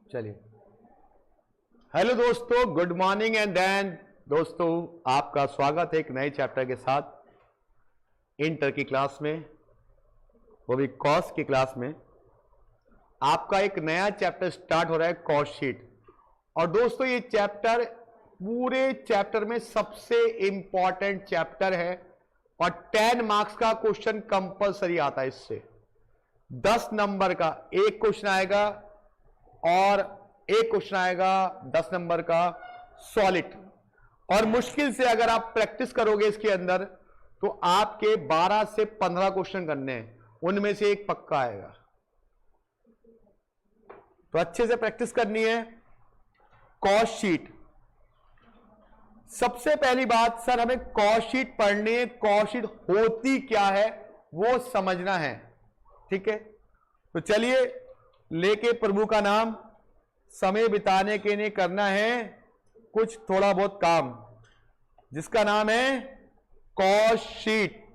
चलिए, हेलो दोस्तों, good morning and then दोस्तों आपका स्वागत है एक नए चैप्टर के साथ इंटर की क्लास में, वो भी कॉस्ट की क्लास में। आपका एक नया चैप्टर स्टार्ट हो रहा है कॉस्ट शीट। और दोस्तों ये चैप्टर पूरे चैप्टर में सबसे इंपॉर्टेंट चैप्टर है और 10 मार्क्स का क्वेश्चन कंपलसरी आता है। इससे 10 नंबर का एक क्वेश्चन आएगा और एक क्वेश्चन आएगा 10 नंबर का सॉलिड। और मुश्किल से अगर आप प्रैक्टिस करोगे इसके अंदर तो आपके 12 से 15 क्वेश्चन करने हैं, उनमें से एक पक्का आएगा। तो अच्छे से प्रैक्टिस करनी है। कॉस्ट शीट, सबसे पहली बात सर हमें कॉस्ट शीट पढ़नी है, कॉस्ट शीट होती क्या है वो समझना है, ठीक है। तो चलिए, लेके प्रभु का नाम, समय बिताने के लिए करना है कुछ थोड़ा बहुत काम, जिसका नाम है कॉस्ट शीट।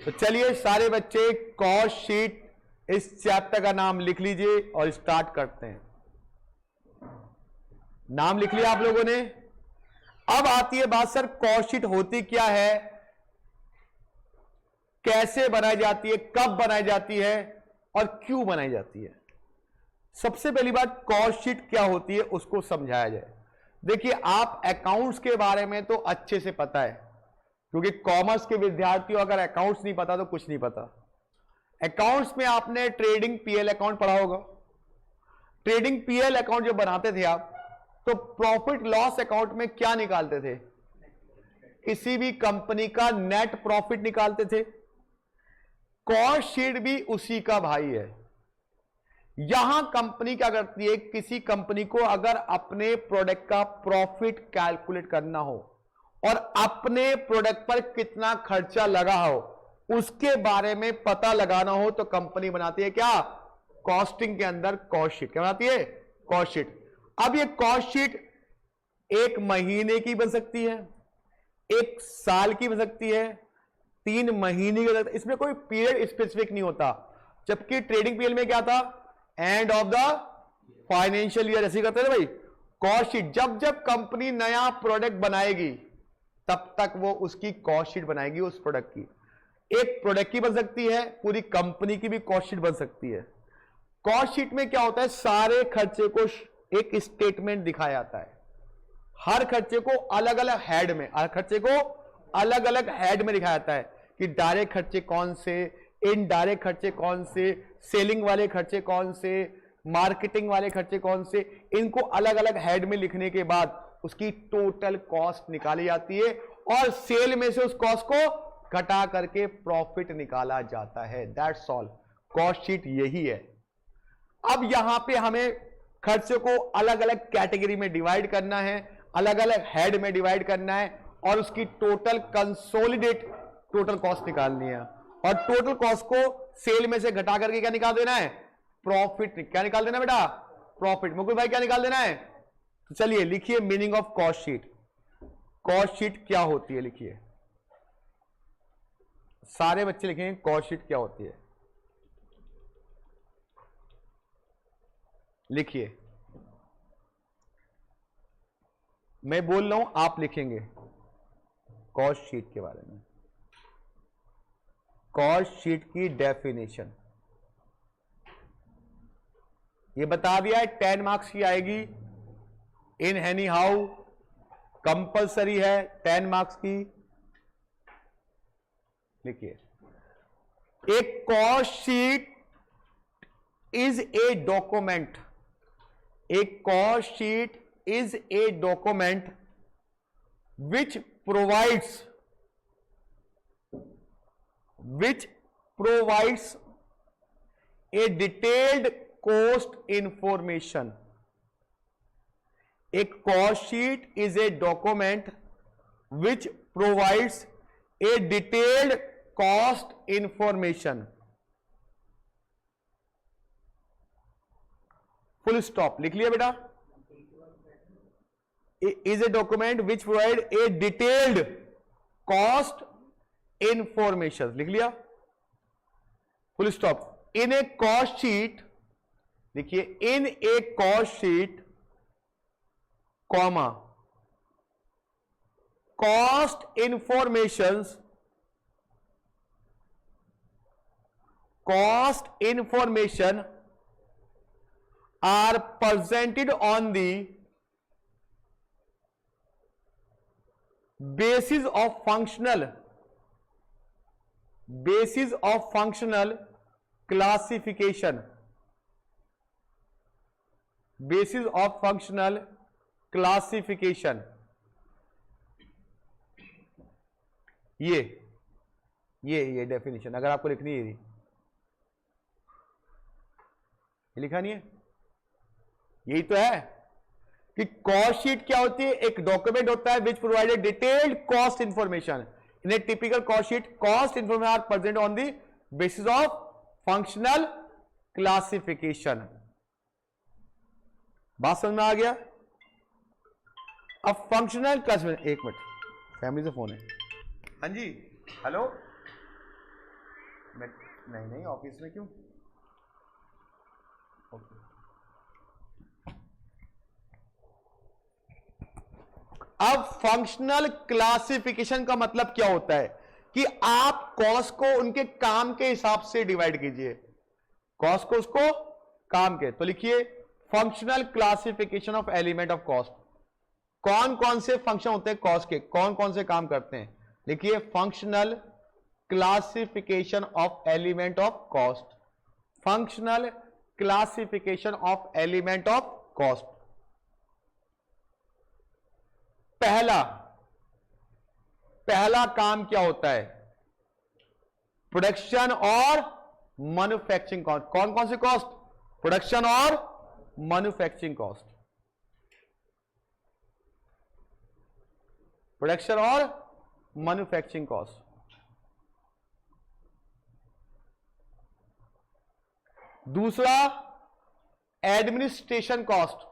तो चलिए सारे बच्चे कॉस्ट शीट इस चैप्टर का नाम लिख लीजिए और स्टार्ट करते हैं। नाम लिख लिया आप लोगों ने। अब आती है बात सर कॉस्ट शीट होती क्या है, कैसे बनाई जाती है, कब बनाई जाती है और क्यों बनाई जाती है। सबसे पहली बात कॉस्ट शीट क्या होती है उसको समझाया जाए। देखिए, आप अकाउंट्स के बारे में तो अच्छे से पता है, क्योंकि कॉमर्स के विद्यार्थियों अगर अकाउंट्स नहीं पता तो कुछ नहीं पता। अकाउंट्स में आपने ट्रेडिंग पीएल अकाउंट पढ़ा होगा। ट्रेडिंग पीएल अकाउंट जब बनाते थे आप, तो प्रॉफिट लॉस अकाउंट में क्या निकालते थे? किसी भी कंपनी का नेट प्रॉफिट निकालते थे। कॉस्ट शीट भी उसी का भाई है। यहां कंपनी क्या करती है, किसी कंपनी को अगर अपने प्रोडक्ट का प्रॉफिट कैलकुलेट करना हो और अपने प्रोडक्ट पर कितना खर्चा लगा हो उसके बारे में पता लगाना हो, तो कंपनी बनाती है क्या? कॉस्टिंग के अंदर कॉस्ट शीट। क्या बनाती है? Cost sheet. अब ये कॉस्ट शीट एक महीने की बन सकती है, एक साल की बन सकती है, 3 महीने की बन सकती है। इसमें कोई पीरियड स्पेसिफिक नहीं होता। जबकि ट्रेडिंग पीरियड में क्या था? End of the financial year. ऐसे करते थे भाई। कॉस्ट शीट जब जब कंपनी नया प्रोडक्ट बनाएगी तब तक वो उसकी कॉस्ट शीट बनाएगी उस प्रोडक्ट की। एक प्रोडक्ट की बन सकती है, पूरी कंपनी की भी कॉस्ट शीट बन सकती है। कॉस्ट शीट में क्या होता है, सारे खर्चे को एक स्टेटमेंट दिखाया जाता है। हर खर्चे को अलग अलग हेड में, हर खर्चे को अलग अलग हेड में दिखाया जाता है कि डायरेक्ट खर्चे कौन से, इनडायरेक्ट खर्चे कौन से, सेलिंग वाले खर्चे कौन से, मार्केटिंग वाले खर्चे कौन से। इनको अलग अलग हेड में लिखने के बाद उसकी टोटल कॉस्ट निकाली जाती है और सेल में से उस कॉस्ट को घटा करके प्रॉफिट निकाला जाता है। That's all. कॉस्ट शीट यही है। अब यहां पे हमें खर्चे को अलग अलग कैटेगरी में डिवाइड करना है, अलग अलग हेड में डिवाइड करना है और उसकी टोटल कंसोलिडेट टोटल कॉस्ट निकालनी है। और टोटल कॉस्ट को सेल में से घटा करके क्या निकाल देना है? प्रॉफिट। क्या निकाल देना बेटा? प्रॉफिट। मुकुल भाई क्या निकाल देना है? तो चलिए लिखिए meaning of cost sheet. Cost sheet क्या होती है लिखिए, सारे बच्चे लिखेंगे कॉस्ट शीट क्या होती है। लिखिए, मैं बोल रहा हूं आप लिखेंगे कॉस्ट शीट के बारे में। कॉस्ट शीट की डेफिनेशन ये बता दिया है, 10 मार्क्स की आएगी। इन एनी हाउ कंपलसरी है 10 मार्क्स की। लिखिए, एक cost sheet is a document. एक cost sheet is a document which provides a detailed cost information. A cost sheet is a document which provides a detailed cost information. Full stop। लिख लिया बेटा? is a document which provide a detailed cost information। लिख लिया? full stop। in a cost sheet देखिए in a cost sheet comma cost information are presented on the basis of functional classification. Basis of functional classification. ये definition अगर आपको लिखनी है, ये लिखा नहीं है, यही तो है कि कॉस्ट शीट क्या होती है, एक डॉक्यूमेंट होता है which provided detailed cost information. In a typical cost sheet cost information are present on the basis of functional classification. बात समझ में आ गया? अब फंक्शनल क्लासिफिकेशन, एक मिनट फैमिली से फोन है. हाँ जी, हेलो. नहीं ऑफिस में क्यों? ओके. अब फंक्शनल क्लासिफिकेशन का मतलब क्या होता है कि आप कॉस्ट को उनके काम के हिसाब से डिवाइड कीजिए. कॉस्ट को उसको काम के, तो लिखिए functional classification of element of cost. कौन कौन से फंक्शन होते हैं कॉस्ट के, कौन कौन से काम करते हैं. लिखिए functional classification of element of cost. Functional classification of element of cost. पहला काम क्या होता है, प्रोडक्शन और मैन्युफैक्चरिंग कॉस्ट. कौन कौन से कॉस्ट, प्रोडक्शन और मैन्युफैक्चरिंग कॉस्ट. प्रोडक्शन और मैन्युफैक्चरिंग कॉस्ट. दूसरा एडमिनिस्ट्रेशन कॉस्ट.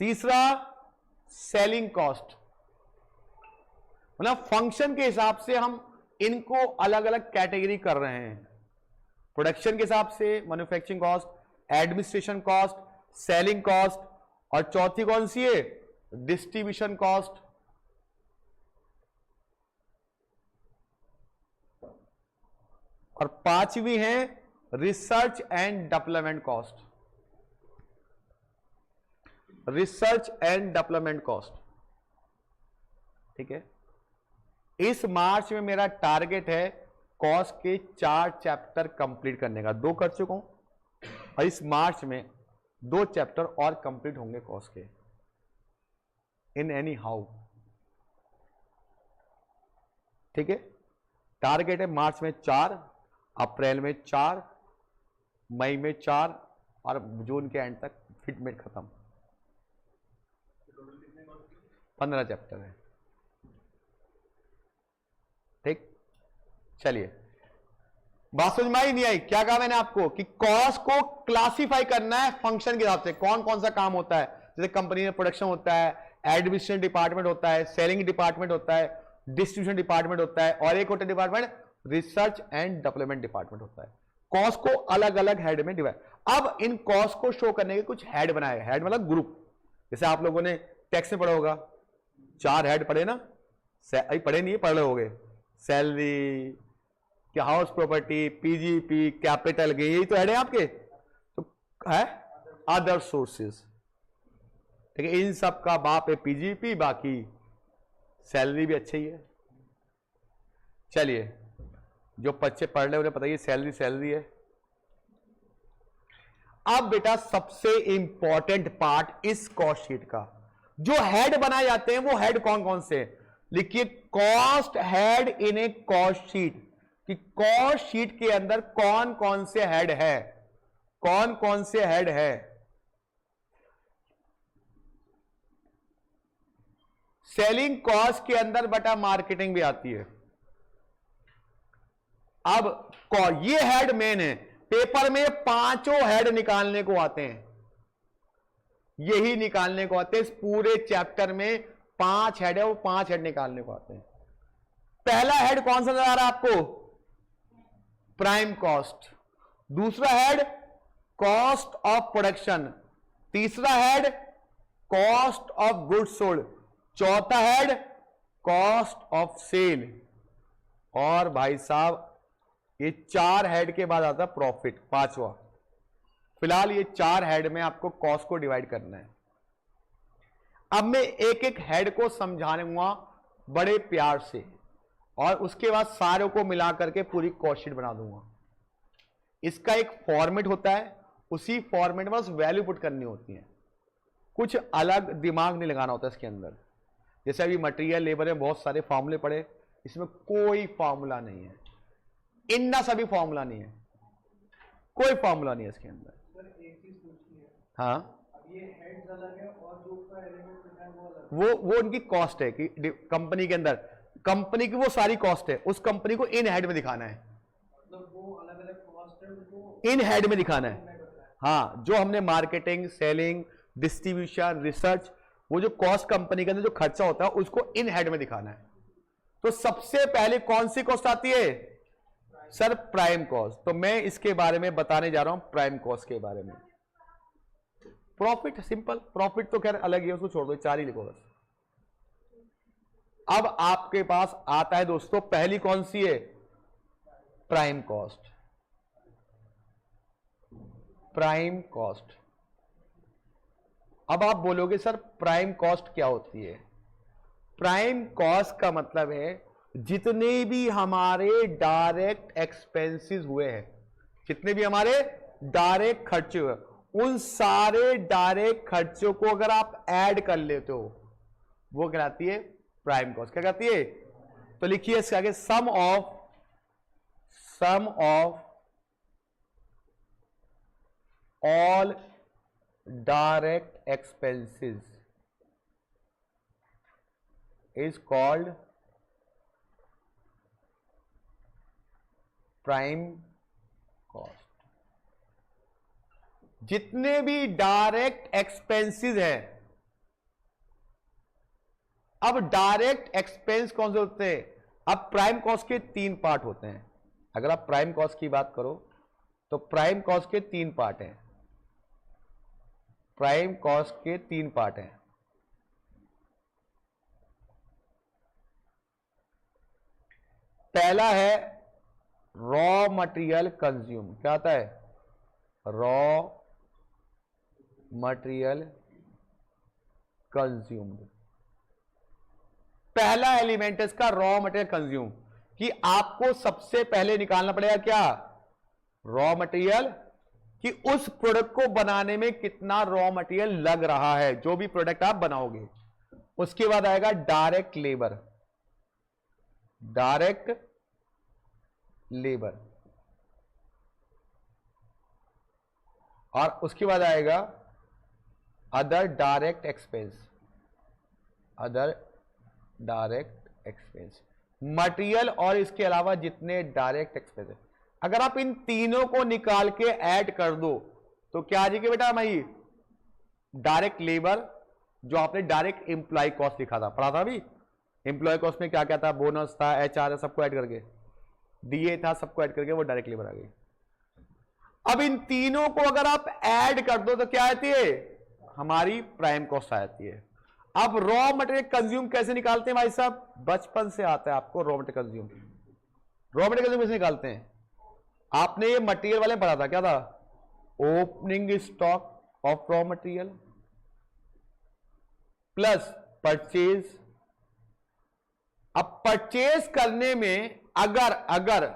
तीसरा सेलिंग कॉस्ट. मतलब फंक्शन के हिसाब से हम इनको अलग अलग कैटेगरी कर रहे हैं. प्रोडक्शन के हिसाब से manufacturing cost, administration cost, selling cost, और चौथी कौन सी है, डिस्ट्रीब्यूशन कॉस्ट. और पांचवी है research and development cost. Research and development cost. ठीक है. इस मार्च में मेरा टारगेट है कॉस्ट के 4 चैप्टर कंप्लीट करने का. 2 कर चुका हूं और इस मार्च में 2 चैप्टर और कंप्लीट होंगे कॉस्ट के इन एनी हाउ. ठीक है. टारगेट है मार्च में 4, अप्रैल में 4, मई में 4 और जून के एंड तक फिटमेट खत्म. 15 चैप्टर है. ठीक. चलिए, बात समझ में आई नहीं आई? क्या कहा मैंने आपको कि कॉस्ट को क्लासिफाई करना है फंक्शन के हिसाब से. कौन कौन सा काम होता है, जैसे कंपनी में प्रोडक्शन होता है, एडमिनिस्ट्रेशन डिपार्टमेंट होता है, सेलिंग डिपार्टमेंट होता है, डिस्ट्रीब्यूशन डिपार्टमेंट होता है, और एक होता है department research and development department होता है. कॉस्ट को अलग अलग हेड में डिवाइड. अब इन कॉस्ट को शो करने के कुछ हेड बनाए. हेड मतलब ग्रुप. जैसे आप लोगों ने टैक्स में पढ़ा होगा, 4 हेड पढ़े ना, अभी पढ़े नहीं, पढ़ रहे होगे. सैलरी, क्या house property, PGP, capital gain, यही तो हेड है आपके. तो है अदर सोर्सेस. ठीक है. इन सब का बाप है पीजीपी, बाकी सैलरी भी अच्छी ही है. चलिए, जो बच्चे पढ़ रहे उन्हें बताइए सैलरी है. अब बेटा सबसे इंपॉर्टेंट पार्ट इस कॉस्ट शीट का, जो हेड बनाए जाते हैं वो हेड कौन कौन से. लिखिए cost head in a cost sheet, कि कॉस्ट शीट के अंदर कौन कौन से हेड है. कौन कौन से हेड है. सेलिंग कॉस्ट के अंदर बेटा मार्केटिंग भी आती है. अब ये हेड मेन है. पेपर में 5 हेड निकालने को आते हैं, यही निकालने को आते हैं. इस पूरे चैप्टर में 5 हेड है, वो 5 हेड निकालने को आते हैं. पहला हेड कौन सा नजर आ रहा है आपको? Prime cost. दूसरा हेड कॉस्ट ऑफ प्रोडक्शन। तीसरा head cost of goods sold. चौथा हेड कॉस्ट ऑफ सेल। और भाई साहब ये 4 हेड के बाद आता है प्रॉफिट, पांचवा। फिलहाल ये 4 हेड में आपको कॉस्ट को डिवाइड करना है। अब मैं एक एक हेड को समझाऊंगा बड़े प्यार से, और उसके बाद सारों को मिला करके पूरी कॉस्ट शीट बना दूंगा। इसका एक फॉर्मेट होता है, उसी फॉर्मेट में बस वैल्यू पुट करनी होती है, कुछ अलग दिमाग नहीं लगाना होता इसके अंदर। जैसे अभी मटेरियल लेबर में बहुत सारे फॉर्मूले पड़े, इसमें कोई फॉर्मूला नहीं है, इन्ना सभी फॉर्मूला नहीं है, कोई फॉर्मूला नहीं है इसके अंदर। सर एक चीज पूछनी है। हाँ, अब ये हेड्स अलग है और जो उसका एलिमेंट होता है वो अलग वो उनकी कॉस्ट है कि कंपनी के अंदर, कंपनी की वो सारी कॉस्ट है, उस कंपनी को इन हेड में दिखाना है, मतलब वो अलग अलग कॉस्ट है उनको इन हेड में दिखाना है। हाँ, जो हमने मार्केटिंग, सेलिंग, डिस्ट्रीब्यूशन, रिसर्च, वो जो कॉस्ट कंपनी के अंदर जो खर्चा होता है उसको इन हेड में दिखाना है। तो सबसे पहले कौन सी कॉस्ट आती है? Sir prime cost. तो मैं इसके बारे में बताने जा रहा हूं, प्राइम कॉस्ट के बारे में। प्रॉफिट सिंपल, प्रॉफिट तो खैर अलग ही है, उसको छोड़ दो, 4 ही लिखो बस। अब आपके पास आता है दोस्तों, पहली कौन सी है? Prime cost. Prime cost. अब आप बोलोगे सर प्राइम कॉस्ट क्या होती है? प्राइम कॉस्ट का मतलब है जितने भी हमारे डायरेक्ट एक्सपेंसेस हुए हैं, जितने भी हमारे डायरेक्ट खर्चे हुए, उन सारे डायरेक्ट खर्चों को अगर आप ऐड कर लेते हो, वो कहलाती है प्राइम कॉस्ट। क्या कहती है? तो लिखिए इसके आगे, sum of all direct expenses is called prime cost. जितने भी डायरेक्ट एक्सपेंसेस हैं, अब डायरेक्ट एक्सपेंस कौन से होते हैं? अब प्राइम कॉस्ट के 3 पार्ट होते हैं। अगर आप प्राइम कॉस्ट की बात करो तो प्राइम कॉस्ट के 3 पार्ट हैं। प्राइम कॉस्ट के 3 पार्ट हैं। पहला है रॉ मटेरियल कंज्यूम। क्या आता है? Raw material consumed. पहला एलिमेंट है इसका रॉ मटेरियल कंज्यूम, कि आपको सबसे पहले निकालना पड़ेगा क्या? रॉ मटेरियल, कि उस प्रोडक्ट को बनाने में कितना रॉ मटेरियल लग रहा है, जो भी प्रोडक्ट आप बनाओगे। उसके बाद आएगा डायरेक्ट लेबर, डायरेक्ट लेबर, और उसके बाद आएगा other direct expense, other direct expense, material और इसके अलावा जितने डायरेक्ट एक्सपेंस है। अगर आप इन तीनों को निकाल के ऐड कर दो तो क्या आ जाएगी बेटा? भाई डायरेक्ट लेबर, जो आपने डायरेक्ट एम्प्लॉय कॉस्ट लिखा था, पढ़ा था अभी। एम्प्लॉय कॉस्ट में क्या क्या था? बोनस था, HR सबको ऐड करके, DA था, सबको ऐड करके वो डायरेक्ट लेबर आ गई। अब इन तीनों को अगर आप ऐड कर दो तो क्या आती है? हमारी प्राइम कॉस्ट आती है। अब रॉ मटेरियल कंज्यूम कैसे निकालते हैं भाई साहब? बचपन से आता है आपको raw material consume. Raw material consume कैसे निकालते हैं? आपने ये मटेरियल वाले पढ़ा था, क्या था? Opening stock of raw material plus purchase. अब परचेज करने में अगर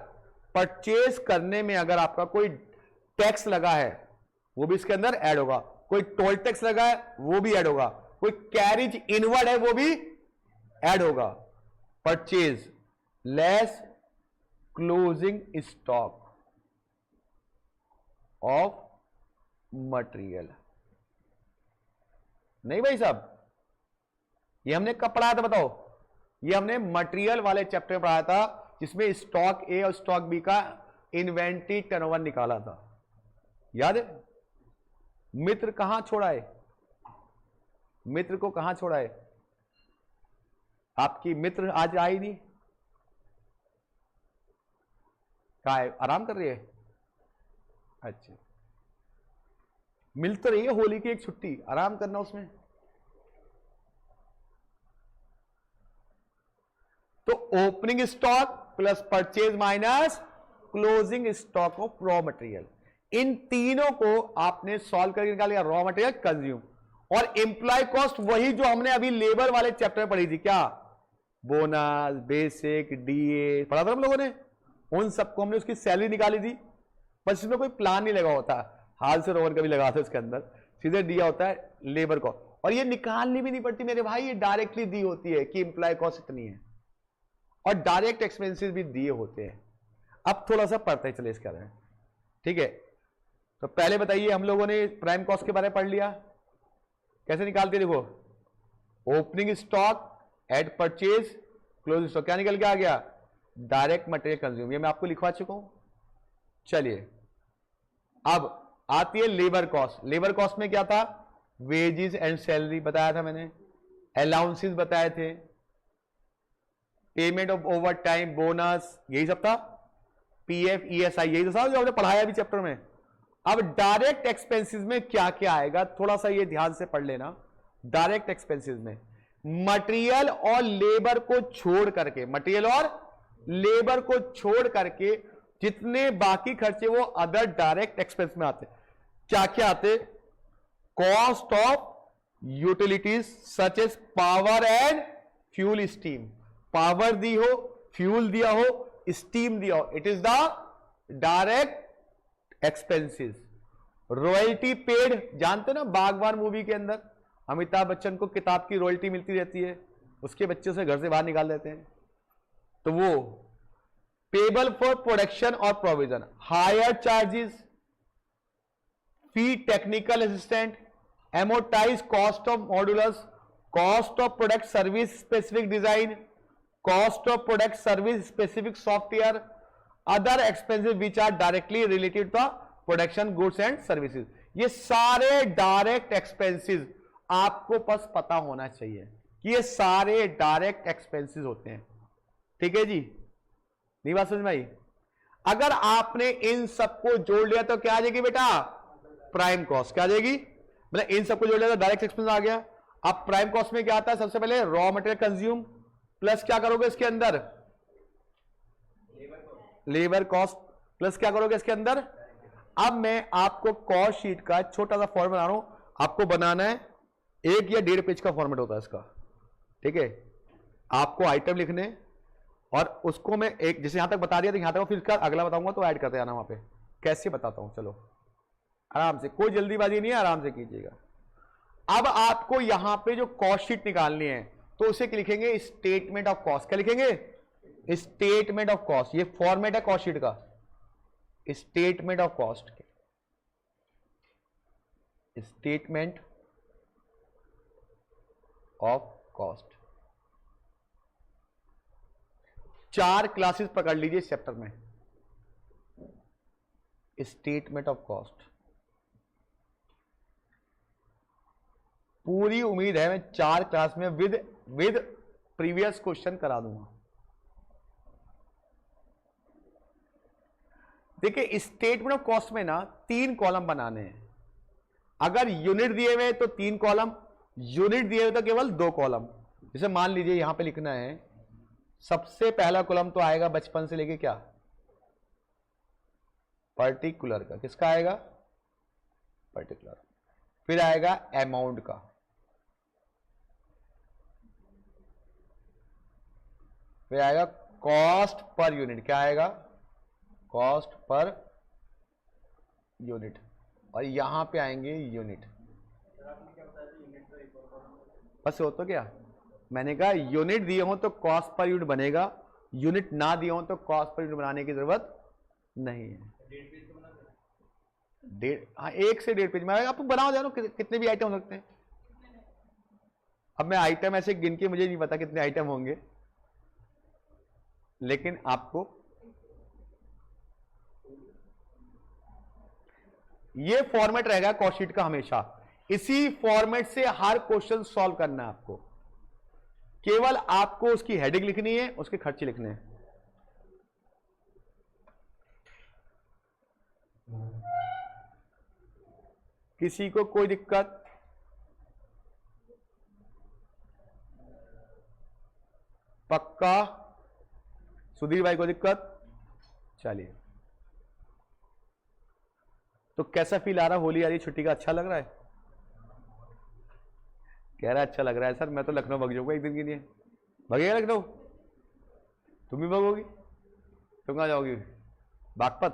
परचेज करने में अगर आपका कोई टैक्स लगा है, वो भी इसके अंदर ऐड होगा। कोई टोल टैक्स लगा है, वो भी ऐड होगा। कोई कैरिज इनवर्ड है, वो भी ऐड होगा। Purchase less closing stock of material. नहीं भाई साहब, ये हमने कब पढ़ाया था बताओ? ये हमने मटेरियल वाले चैप्टर में पढ़ाया था, जिसमें स्टॉक ए और स्टॉक बी का इन्वेंटरी टर्नओवर निकाला था, याद है? मित्र कहां छोड़ा है? मित्र को कहां छोड़ा है? आपकी मित्र आज आई नहीं, कहा है, आराम कर रही है? अच्छा, मिल तो रही है होली की एक छुट्टी, आराम करना उसमें। तो opening stock plus purchase minus closing stock of raw material, इन तीनों को आपने सॉल्व करके निकाल लिया। रॉ मटेरियल, कंज्यूम, और एम्प्लॉय कॉस्ट वही जो हमने अभी लेबर वाले चैप्टर में पढ़ी थी, क्या? बोनस, बेसिक, डीए पढ़ा था हम लोगों ने, उन सबको हमने उसकी सैलरी निकाली थी। बस इसमें कोई प्लान नहीं लगा होता, हाल से रोवर कभी लगा था इसके अंदर, सीधे दिया होता है लेबर को, और ये निकालनी भी नहीं पड़ती मेरे भाई, ये डायरेक्टली दी होती है कि एम्प्लॉय कॉस्ट इतनी है, और डायरेक्ट एक्सपेंसेस भी दिए होते हैं। अब थोड़ा सा पढ़ते चले इसके बारे में, ठीक है? तो पहले बताइए, हम लोगों ने प्राइम कॉस्ट के बारे में पढ़ लिया, कैसे निकालते देखो, opening stock at purchase closing stock, क्या निकल के आ गया? डायरेक्ट मटेरियल कंज्यूम, ये मैं आपको लिखवा चुका हूं। चलिए अब आती है लेबर कॉस्ट। लेबर कॉस्ट में क्या था? वेजेस एंड सैलरी बताया था मैंने, अलाउंसेस बताए थे, payment of over time, bonus, यही सब था, पीएफ, ईएसआई, यही तो था जो हमने पढ़ाया अभी चैप्टर में। अब डायरेक्ट एक्सपेंसेस में क्या क्या आएगा, थोड़ा सा ये ध्यान से पढ़ लेना। डायरेक्ट एक्सपेंसेस में मटेरियल और लेबर को छोड़ करके, मटेरियल और लेबर को छोड़ करके जितने बाकी खर्चे वो अदर डायरेक्ट एक्सपेंस में आते, क्या क्या आते? Cost of utilities such as power and fuel, steam, power दी हो, फ्यूल दिया हो, स्टीम दिया हो, it is the direct expenses. Royalty paid, जानते हो ना बागवान मूवी के अंदर अमिताभ बच्चन को किताब की रॉयल्टी मिलती रहती है, उसके बच्चे से घर से बाहर निकाल देते हैं, तो वो पेबल फॉर प्रोडक्शन और provision, hire charges, fee technical assistant, amortise cost of modulars, cost of product service specific design, cost of product service specific software, other expenses which are directly related to production goods and services. ये सारे direct expenses आपको बस पता होना चाहिए कि ये सारे डायरेक्ट एक्सपेंसेस होते हैं, ठीक है जी? नहीं बात समझ में आई? अगर आपने इन सबको जोड़ लिया तो क्या आ जाएगी बेटा? Prime cost. क्या आ जाएगी? मतलब इन सबको जोड़ लिया तो डायरेक्ट एक्सपेंस आ गया। अब प्राइम कॉस्ट में क्या आता है? सबसे पहले रॉ मटेरियल कंज्यूम प्लस क्या करोगे इसके अंदर? लेबर कॉस्ट प्लस क्या करोगे इसके अंदर? अब मैं आपको कॉस्ट शीट का छोटा सा फॉर्मेट बना रहा हूं, आपको बनाना है 1 या 1.5 पेज का फॉर्मेट होता है इसका, ठीक है? आपको आइटम लिखने, और उसको मैं एक जैसे यहां तक बता दिया तो यहां तक, फिर इसका अगला बताऊंगा तो ऐड करते जाना वहां पे। कैसे बताता हूं, चलो आराम से, कोई जल्दीबाजी नहीं है, आराम से कीजिएगा। अब आपको यहां पे जो कॉस्ट शीट निकालनी है तो उसे लिखेंगे स्टेटमेंट ऑफ कॉस्ट। क्या लिखेंगे? Statement of cost. ये फॉर्मेट है कॉस्ट शीट का, statement of cost, statement of cost. 4 classes पकड़ लीजिए इस चैप्टर में, स्टेटमेंट ऑफ कॉस्ट। पूरी उम्मीद है मैं 4 क्लास में विद प्रीवियस क्वेश्चन करा दूंगा। देखिए स्टेटमेंट ऑफ कॉस्ट में ना 3 कॉलम बनाने हैं। अगर यूनिट दिए हुए तो 3 कॉलम, यूनिट दिए हुए तो केवल 2 कॉलम। जैसे मान लीजिए यहां पे लिखना है, सबसे पहला कॉलम तो आएगा बचपन से लेके क्या? पर्टिकुलर का। किसका आएगा? पर्टिकुलर। फिर आएगा अमाउंट का, फिर आएगा कॉस्ट पर यूनिट। क्या आएगा? कॉस्ट पर यूनिट, और यहां पे आएंगे यूनिट। बस हो तो क्या, मैंने कहा यूनिट दिए हो तो कॉस्ट पर यूनिट बनेगा, यूनिट ना दिए हो तो कॉस्ट पर यूनिट बनाने की जरूरत नहीं है। हाँ 1 से 1.5 पेज में आप बनाओ, जानो कितने भी आइटम हो सकते हैं। अब मैं आइटम ऐसे गिन के, मुझे नहीं पता कितने आइटम होंगे, लेकिन आपको ये फॉर्मेट रहेगा कॉस्ट शीट का हमेशा। इसी फॉर्मेट से हर क्वेश्चन सॉल्व करना है आपको। केवल आपको उसकी हेडिंग लिखनी है, उसके खर्चे लिखने हैं। किसी को कोई दिक्कत? पक्का? सुधीर भाई को दिक्कत? चलिए, तो कैसा फील आ रहा है? होली आ रही, छुट्टी का अच्छा लग रहा है? कह रहा है अच्छा लग रहा है सर, मैं तो लखनऊ भाग जाऊंगा एक दिन के लिए। भागेगा लखनऊ? तुम भी भागोगी? तुम कहाँ जाओगी? बागपत?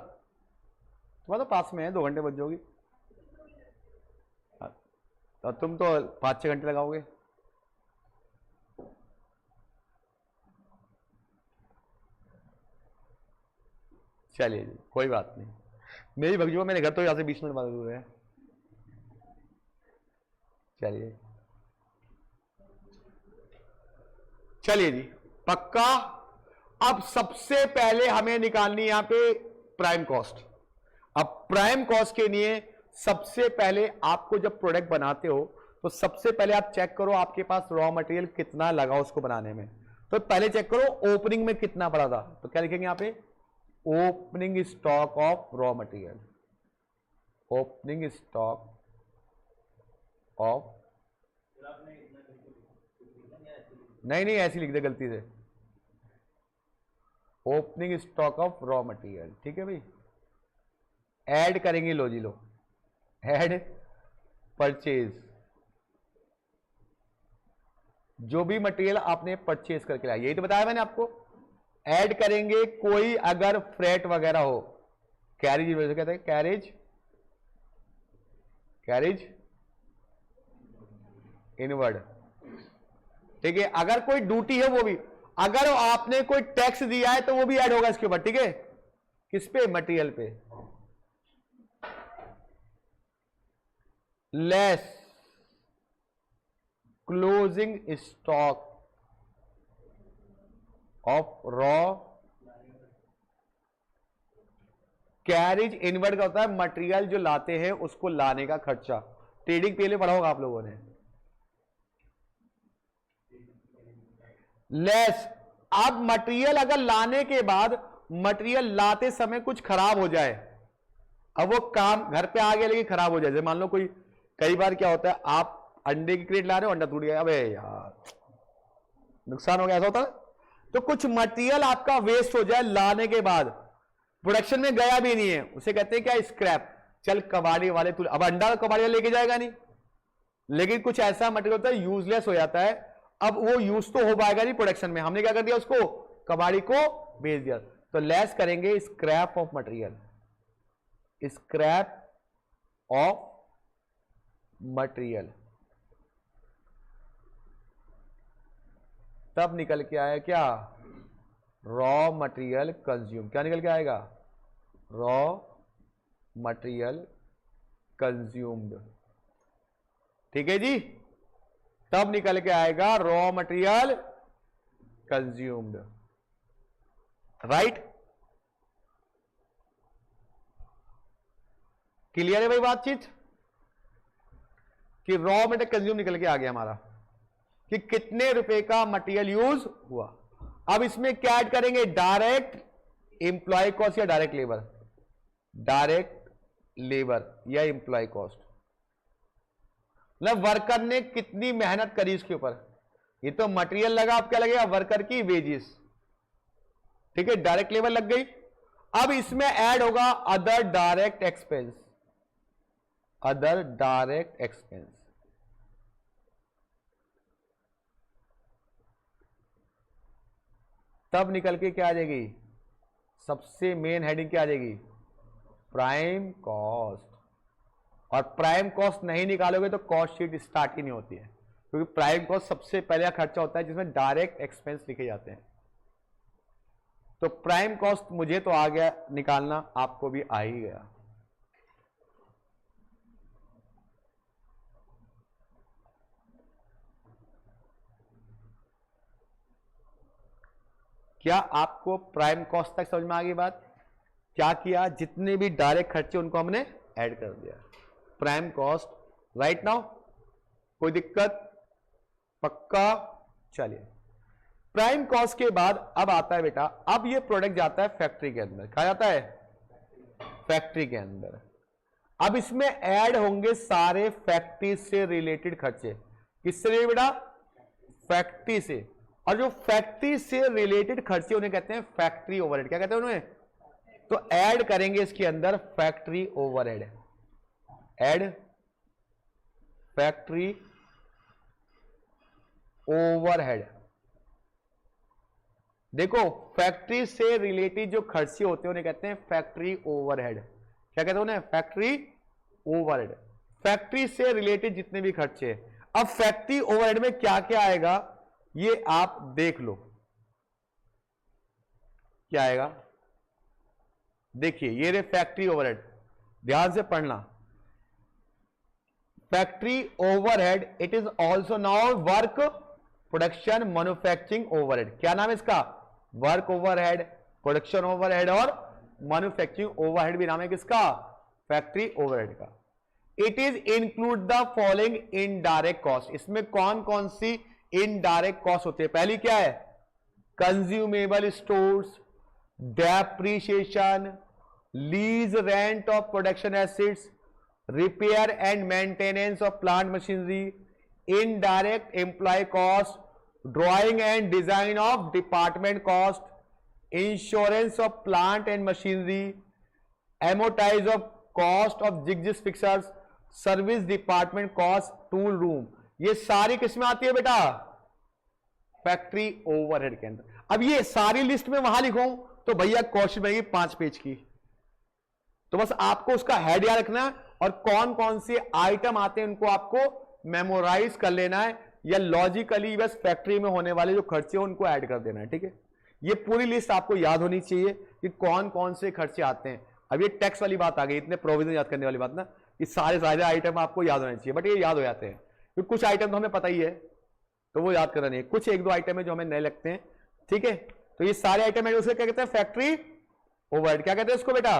तुम्हारा तो पास में है, 2 घंटे बच जाओगी। तो तुम तो 5-6 घंटे लगाओगे। चलिए जी, कोई बात नहीं, मेरी भग जाऊंगा, मेरे घर तो यहाँ से 20 मिनट बाद दूर है। चलिए चलिए जी, पक्का। अब सबसे पहले हमें निकालनी यहां पे प्राइम कॉस्ट। अब प्राइम कॉस्ट के लिए सबसे पहले आपको जब प्रोडक्ट बनाते हो तो सबसे पहले आप चेक करो आपके पास रॉ मटेरियल कितना लगा उसको बनाने में। तो पहले चेक करो ओपनिंग में कितना पड़ा था। तो क्या लिखेंगे यहां पे? Opening stock of raw material. Opening stock of, नहीं ऐसी लिख दे गलती से, opening stock of raw material. ठीक है भाई, ऐड करेंगे, लो जी लो, ऐड परचेज, जो भी मटेरियल आपने परचेज करके लाया, यही तो बताया मैंने आपको। ऐड करेंगे कोई अगर फ्रेट वगैरह हो, कैरेज कहते हैं, कैरेज इनवर्ड। ठीक है, अगर कोई ड्यूटी है वो भी, अगर आपने कोई टैक्स दिया है तो वो भी ऐड होगा इसके ऊपर। ठीक है, किस पे? मटेरियल पे। Less closing stock of raw, carriage inward का होता है मटेरियल जो लाते हैं उसको लाने का खर्चा। ट्रेडिंग पहले पढ़ा होगा आप लोगों ने। लेस, अब मटेरियल अगर लाने के बाद मटेरियल लाते समय कुछ खराब हो जाए, अब वो काम घर पे आ गया लेकिन खराब हो जाए, जैसे मान लो कोई, कई बार क्या होता है आप अंडे की क्रेट ला रहे हो, अंडा टूट गया, अबे यार नुकसान हो गया, ऐसा होता है। तो कुछ मटेरियल आपका वेस्ट हो जाए लाने के बाद, प्रोडक्शन में गया भी नहीं है, उसे कहते हैं क्या? स्क्रैप। चल कबाड़ी वाले, तू अब अंडा कबाड़ी वाले लेके जाएगा नहीं, लेकिन कुछ ऐसा मटेरियल होता है यूजलेस हो जाता है, अब वो यूज तो हो पाएगा नहीं प्रोडक्शन में, हमने क्या कर दिया उसको? कबाड़ी को बेच दिया। तो लेस करेंगे scrap of material, scrap of material, तब निकल के आया क्या? Raw material consume. क्या निकल के आएगा? Raw material consumed. ठीक है जी, तब निकल के आएगा raw material consumed. Right, clear है भाई बातचीत? कि रॉ मटेरियल कंज्यूम निकल के आ गया हमारा, कि कितने रुपए का मटेरियल यूज हुआ। अब इसमें क्या ऐड करेंगे? डायरेक्ट एम्प्लॉय कॉस्ट या डायरेक्ट लेबर? डायरेक्ट लेबर या एम्प्लॉय कॉस्ट, मतलब वर्कर ने कितनी मेहनत करी इसके ऊपर। ये तो मटेरियल लगा, अब क्या लगेगा? वर्कर की वेजेस। ठीक है, डायरेक्ट लेबर लग गई। अब इसमें ऐड होगा other direct expense, other direct expense. तब निकल के क्या आ जाएगी? सबसे मेन हेडिंग क्या आ जाएगी? Prime cost. और प्राइम कॉस्ट नहीं निकालोगे तो कॉस्ट शीट स्टार्ट ही नहीं होती है, क्योंकि प्राइम कॉस्ट सबसे पहले खर्चा होता है जिसमें डायरेक्ट एक्सपेंस लिखे जाते हैं। तो प्राइम कॉस्ट मुझे तो आ गया निकालना, आपको भी आ ही गया। क्या आपको प्राइम कॉस्ट तक समझ में आ गई बात? क्या किया? जितने भी डायरेक्ट खर्चे उनको हमने ऐड कर दिया, प्राइम कॉस्ट। राइट नाउ कोई दिक्कत? पक्का? चलिए, प्राइम कॉस्ट के बाद अब आता है बेटा, अब ये प्रोडक्ट जाता है फैक्ट्री के अंदर। कहा जाता है? फैक्ट्री के अंदर। अब इसमें ऐड होंगे सारे फैक्ट्री से रिलेटेड खर्चे। किससे रिलेटेड बेटा? फैक्ट्री से। और जो फैक्ट्री से रिलेटेड खर्चे उन्हें कहते हैं फैक्ट्री ओवरहेड। क्या कहते हैं उन्हें? तो ऐड करेंगे इसके अंदर factory overhead. Add factory overhead. देखो फैक्ट्री से रिलेटेड जो खर्चे होते हैं उन्हें कहते हैं फैक्ट्री ओवरहेड। क्या कहते हैं उन्हें? Factory overhead. फैक्ट्री से रिलेटेड जितने भी खर्चे। अब फैक्ट्री ओवरहेड में क्या क्या आएगा ये आप देख लो। क्या आएगा? देखिए ये रे फैक्ट्री ओवरहेड, ध्यान से पढ़ना। Factory overhead it is also now work production manufacturing overhead. क्या नाम है इसका? वर्क ओवरहेड, प्रोडक्शन ओवरहेड और मैन्युफैक्चरिंग ओवरहेड भी नाम है किसका? फैक्ट्री ओवरहेड का। It is include the following indirect cost. इसमें कौन कौन सी इनडायरेक्ट कॉस्ट होती है? पहली क्या है? Consumable stores, depreciation, lease rent of production assets, repair and maintenance of plant machinery, indirect employ cost, drawing and design of department cost, insurance of plant and machinery, amortise of cost of jigs fixtures, service department cost, tool room. ये सारी किसमें आती है बेटा? Factory overhead के अंदर। अब ये सारी लिस्ट में वहां लिखूं तो भैया क्वेश्चन बनेगी 5 पेज की। तो बस आपको उसका हेड याद रखना है और कौन कौन से आइटम आते हैं उनको आपको मेमोराइज कर लेना है, या लॉजिकली बस फैक्ट्री में होने वाले जो खर्चे हैं उनको ऐड कर देना है। ठीक है, ये पूरी लिस्ट आपको याद होनी चाहिए कि कौन कौन से खर्चे आते हैं। अब ये टैक्स वाली बात आ गई, इतने प्रोविजन याद करने वाली बात ना, कि सारे आइटम आपको याद होने चाहिए, बट ये याद हो जाते हैं क्योंकि कुछ आइटम तो हमें पता ही है तो वो याद करना नहीं है। कुछ 1-2 आइटम है जो हमें नए लगते हैं। ठीक है, तो ये सारे आइटम है उसे क्या कहते हैं? Factory overhead. क्या कहते हैं इसको बेटा?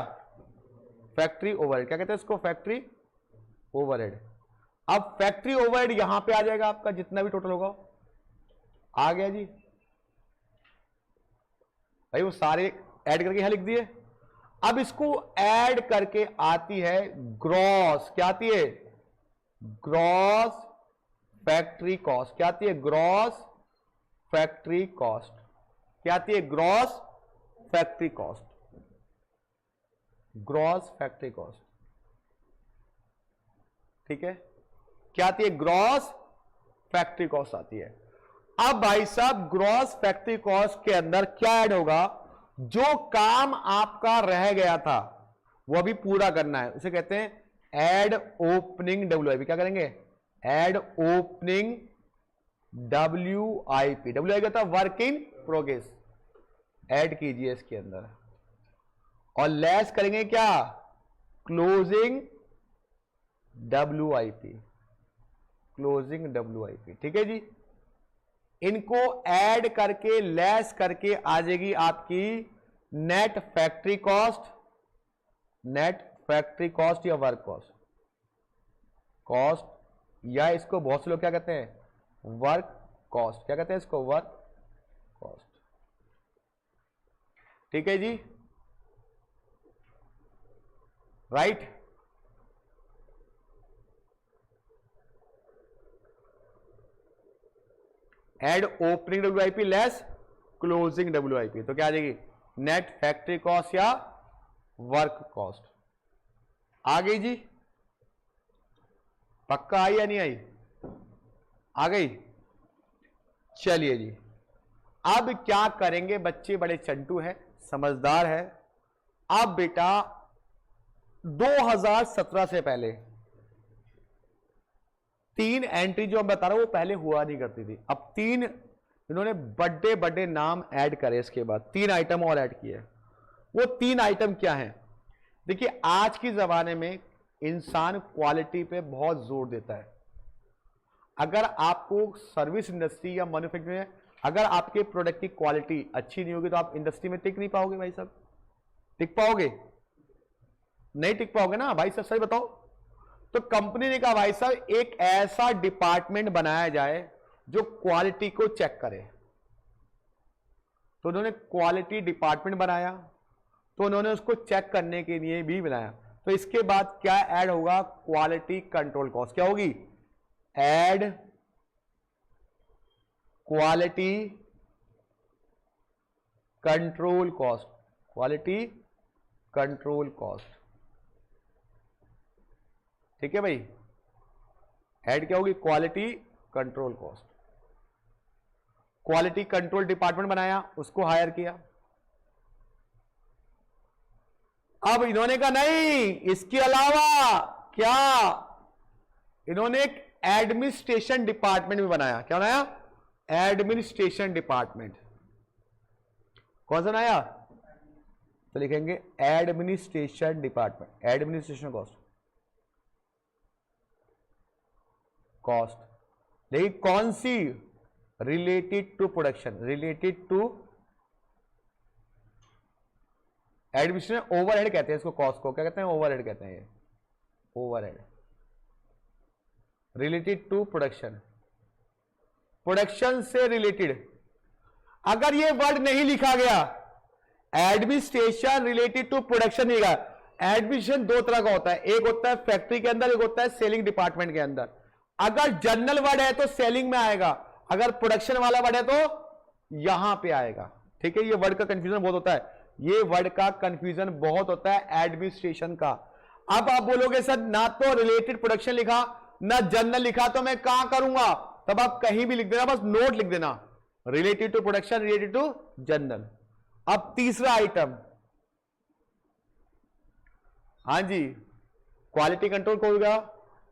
Factory overhead. क्या कहते हैं इसको? Factory overhead. अब फैक्ट्री ओवरहेड यहां पे आ जाएगा आपका जितना भी टोटल होगा। आ गया जी भाई, वो सारे ऐड करके यहां लिख दिए। अब इसको ऐड करके आती है ग्रॉस। क्या आती है? Gross factory cost. क्या आती है? Gross factory cost. क्या आती है? Gross factory cost. Gross factory cost. ठीक है, क्या आती है? ग्रॉस फैक्ट्री कॉस्ट आती है। अब भाई साहब ग्रॉस फैक्ट्री कॉस्ट के अंदर क्या ऐड होगा? जो काम आपका रह गया था वो अभी पूरा करना है, उसे कहते हैं एड ओपनिंग WIP। क्या करेंगे? Add opening WIP। WIP कहता है वर्क इन प्रोग्रेस। ऐड कीजिए इसके अंदर और लेस करेंगे क्या? Closing WIP। Closing WIP। ठीक है जी, इनको ऐड करके लेस करके आ जाएगी आपकी net factory cost. Net factory cost या वर्क कॉस्ट, कॉस्ट, या इसको बहुत से लोग क्या कहते हैं? Work cost. क्या कहते हैं इसको? Work cost. ठीक है जी, right. Add opening WIP less closing WIP, तो क्या आ जाएगी? नेट फैक्ट्री कॉस्ट या वर्क कॉस्ट। आ गई जी? पक्का आई या नहीं आई? आ गई। चलिए जी, अब क्या करेंगे? बच्चे बड़े चंटू हैं, समझदार है। अब बेटा 2017 से पहले 3 एंट्री जो मैं बता रहा हूं वो पहले हुआ नहीं करती थी। अब 3 इन्होंने बड़े बड़े नाम ऐड करे, इसके बाद 3 आइटम और ऐड किए। वो 3 आइटम क्या हैं? देखिए आज के जमाने में इंसान क्वालिटी पे बहुत जोर देता है। अगर आपको सर्विस इंडस्ट्री या मैन्युफैक्चरिंग में अगर आपके प्रोडक्ट की क्वालिटी अच्छी नहीं होगी तो आप इंडस्ट्री में टिक नहीं पाओगे भाई साहब। टिक पाओगे? नहीं टिक पाओगे ना भाई साहब, सही बताओ। तो कंपनी ने कहा भाई साहब एक ऐसा डिपार्टमेंट बनाया जाए जो क्वालिटी को चेक करे। तो उन्होंने क्वालिटी डिपार्टमेंट बनाया, तो उन्होंने उसको चेक करने के लिए भी बनाया। तो इसके बाद क्या ऐड होगा? Quality control cost. क्या होगी? Add quality control cost. Quality control cost, ठीक है भाई। ऐड क्या होगी? Quality control cost. Quality control department बनाया, उसको हायर किया। अब इन्होंने कहा नहीं, इसके अलावा क्या, इन्होंने एक एडमिनिस्ट्रेशन डिपार्टमेंट भी बनाया। क्या बनाया? Administration department. कौन सा बनाया? तो लिखेंगे एडमिनिस्ट्रेशन डिपार्टमेंट। एडमिनिस्ट्रेशन कॉस्ट लेकिन कौन सी? Related to production. Related to administration overhead कहते हैं इसको, कॉस्ट को क्या कहते हैं? ओवरहेड कहते हैं। ये overhead related to production, production से रिलेटेड। अगर ये वर्ड नहीं लिखा गया, एडमिनिस्ट्रेशन रिलेटेड टू प्रोडक्शन नहीं लिखा। एडमिनिस्ट्रेशन दो तरह का होता है, एक होता है फैक्ट्री के अंदर, एक होता है सेलिंग डिपार्टमेंट के अंदर। अगर जनरल वर्ड है तो सेलिंग में आएगा, अगर प्रोडक्शन वाला वर्ड है तो यहां पे आएगा। ठीक है, ये वर्ड का कंफ्यूजन बहुत होता है, ये वर्ड का कंफ्यूजन बहुत होता है एडमिनिस्ट्रेशन का। अब आप बोलोगे सर ना तो रिलेटेड प्रोडक्शन लिखा ना जनरल लिखा, तो मैं कहां करूंगा? तब आप कहीं भी लिख देना, बस नोट लिख देना, related to production, related to general. अब तीसरा आइटम, हां जी, क्वालिटी कंट्रोल हो गया,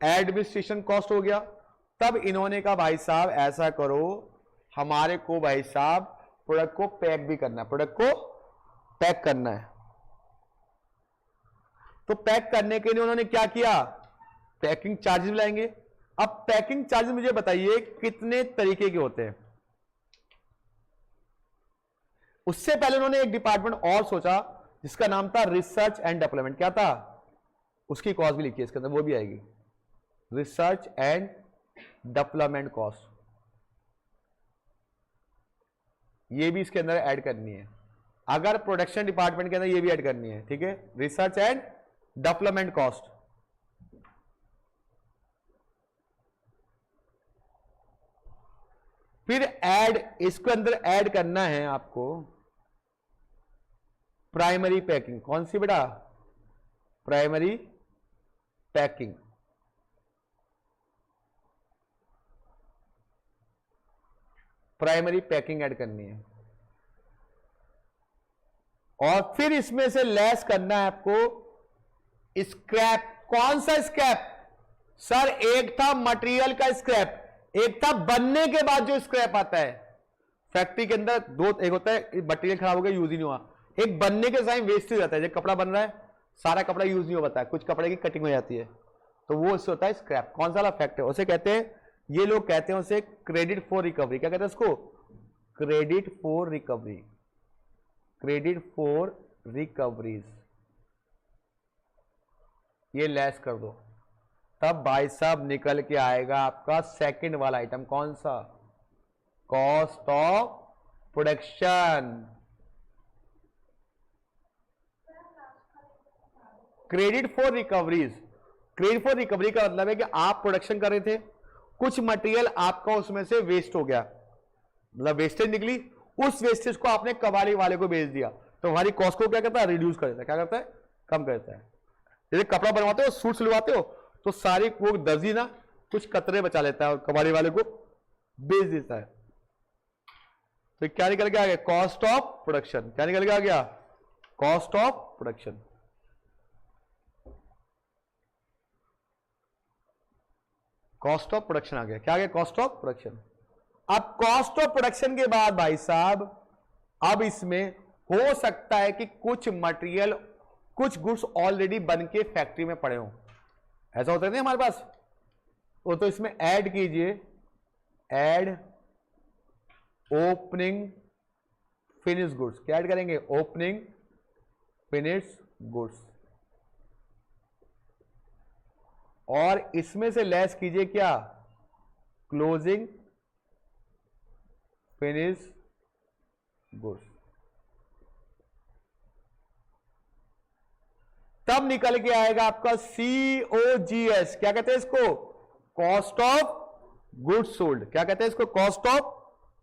एडमिनिस्ट्रेशन कॉस्ट हो गया। तब इन्होंने कहा भाई साहब ऐसा करो, हमारे को भाई साहब प्रोडक्ट को पैक भी करना है, प्रोडक्ट को पैक करना है। तो पैक करने के लिए उन्होंने क्या किया? पैकिंग चार्जेस लाएंगे। अब पैकिंग चार्जेस मुझे बताइए कितने तरीके के होते हैं। उससे पहले उन्होंने एक डिपार्टमेंट और सोचा जिसका नाम था रिसर्च एंड डेवलपमेंट। क्या था? उसकी कॉस्ट भी लिखी है इसके अंदर, वो भी आएगी, रिसर्च एंड डेवलपमेंट कॉस्ट। ये भी इसके अंदर ऐड करनी है, अगर प्रोडक्शन डिपार्टमेंट के अंदर ये भी ऐड करनी है। ठीक है, रिसर्च एंड डेवलपमेंट कॉस्ट। फिर ऐड, इसके अंदर ऐड करना है आपको प्राइमरी पैकिंग। कौन सी बेटा? Primary packing. Primary packing add करनी है। और फिर इसमें से लेस करना है आपको स्क्रैप। कौन सा स्क्रैप? सर एक था मटेरियल का स्क्रैप, एक था बनने के बाद जो स्क्रैप आता है। फैक्ट्री के अंदर दो, एक होता है मटेरियल खराब हो गया, यूज ही नहीं हुआ, एक बनने के टाइम वेस्ट हो जाता है। जब कपड़ा बन रहा है, सारा कपड़ा यूज नहीं हो पाता है, कुछ कपड़े की कटिंग हो जाती है, तो वो उससे होता है स्क्रैप। कौन सा वाला फैक्ट है? उसे कहते हैं, ये लोग कहते हैं उसे क्रेडिट फॉर रिकवरी। क्या कहते हैं उसको? Credit for recovery. Credit for recoveries. ये लेस कर दो, तब भाई साहब निकल के आएगा आपका सेकंड वाला आइटम। कौन सा? Cost of production. Credit for recoveries. Credit for recovery का मतलब है कि आप प्रोडक्शन कर रहे थे, कुछ मटेरियल आपका उसमें से वेस्ट हो गया, मतलब वेस्टेज निकली, उस वेस्टेज को आपने कबाड़ी वाले को बेच दिया, तो हमारी कॉस्ट को क्या करता है? रिड्यूस कर देता है। क्या करता है? कम करता है। जैसे कपड़ा बनवाते हो, सूट सिलवाते हो, तो सारी वो दर्जी ना कुछ कतरे बचा लेता है और कबाड़ी वाले को बेच देता है। तो क्या निकल के आ गया? Cost of production. क्या निकल के आ गया? Cost of production. Cost of production आ गया। क्या आ गया? Cost of production. अब कॉस्ट ऑफ प्रोडक्शन के बाद भाई साहब, अब इसमें हो सकता है कि कुछ मटेरियल, कुछ गुड्स ऑलरेडी बन के फैक्ट्री में पड़े हों, ऐसा होता है ना हमारे पास, वो तो इसमें ऐड कीजिए, ऐड ओपनिंग फिनिश गुड्स। क्या ऐड करेंगे? Opening finish goods. और इसमें से लेस कीजिए क्या? Closing finish goods. तब निकल के आएगा आपका COGS। क्या कहते हैं इसको? Cost of goods sold. क्या कहते हैं इसको? Cost of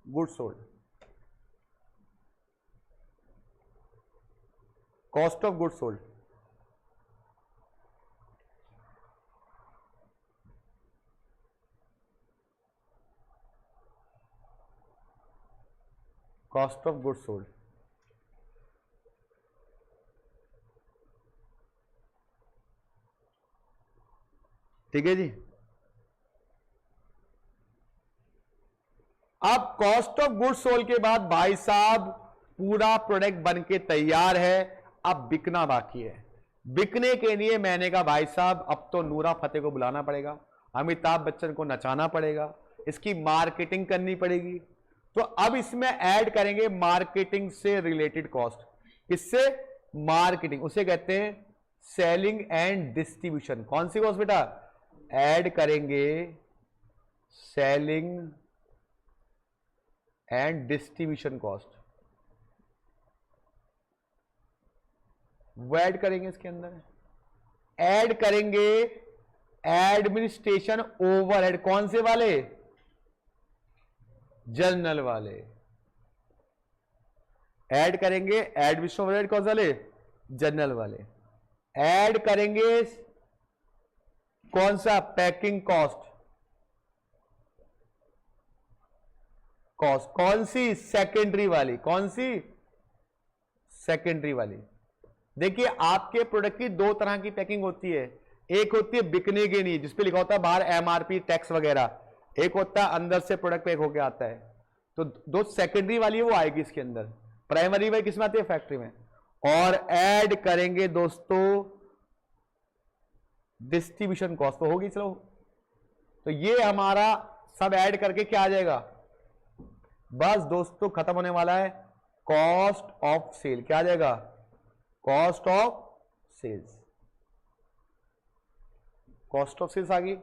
goods sold. Cost of goods sold. Cost of goods sold. ठीक है जी। अब कॉस्ट ऑफ गुड्स सोल्ड के बाद भाई साहब पूरा प्रोडक्ट बन के तैयार है, अब बिकना बाकी है। बिकने के लिए मैंने कहा भाई साहब अब तो नूरा फतेह को बुलाना पड़ेगा, अमिताभ बच्चन को नचाना पड़ेगा, इसकी मार्केटिंग करनी पड़ेगी। तो अब इसमें ऐड करेंगे मार्केटिंग से रिलेटेड कॉस्ट। किससे? मार्केटिंग, उसे कहते हैं सेलिंग एंड डिस्ट्रीब्यूशन। कौन सी कॉस्ट बेटा? ऐड करेंगे सेलिंग एंड डिस्ट्रीब्यूशन कॉस्ट, वो ऐड करेंगे इसके अंदर। ऐड करेंगे एडमिनिस्ट्रेशन ओवरहेड। कौन से वाले? जर्नल वाले। ऐड करेंगे एडमिनिस्ट्रेशन ओवरहेड। कौन से वाले? जर्नल वाले। ऐड करेंगे कौन सा? Packing cost. कॉस्ट कौन सी? सेकेंडरी वाली। कौन सी? सेकेंडरी वाली। देखिए आपके प्रोडक्ट की दो तरह की पैकिंग होती है। एक होती है बिकने के लिए, जिसपे लिखा होता है बाहर MRP टैक्स वगैरह। एक होता है अंदर से प्रोडक्ट पैक होके आता है। तो दो सेकेंडरी वाली है वो आएगी इसके अंदर। प्राइमरी वाली किसमें आती है? फैक्ट्री में। और ऐड करेंगे दोस्तों डिस्ट्रीब्यूशन कॉस्ट। तो होगी, चलो। तो ये हमारा सब ऐड करके क्या आ जाएगा? बस दोस्तों खत्म होने वाला है कॉस्ट ऑफ सेल। क्या आ जाएगा? Cost of sales. Cost of sales आ गई।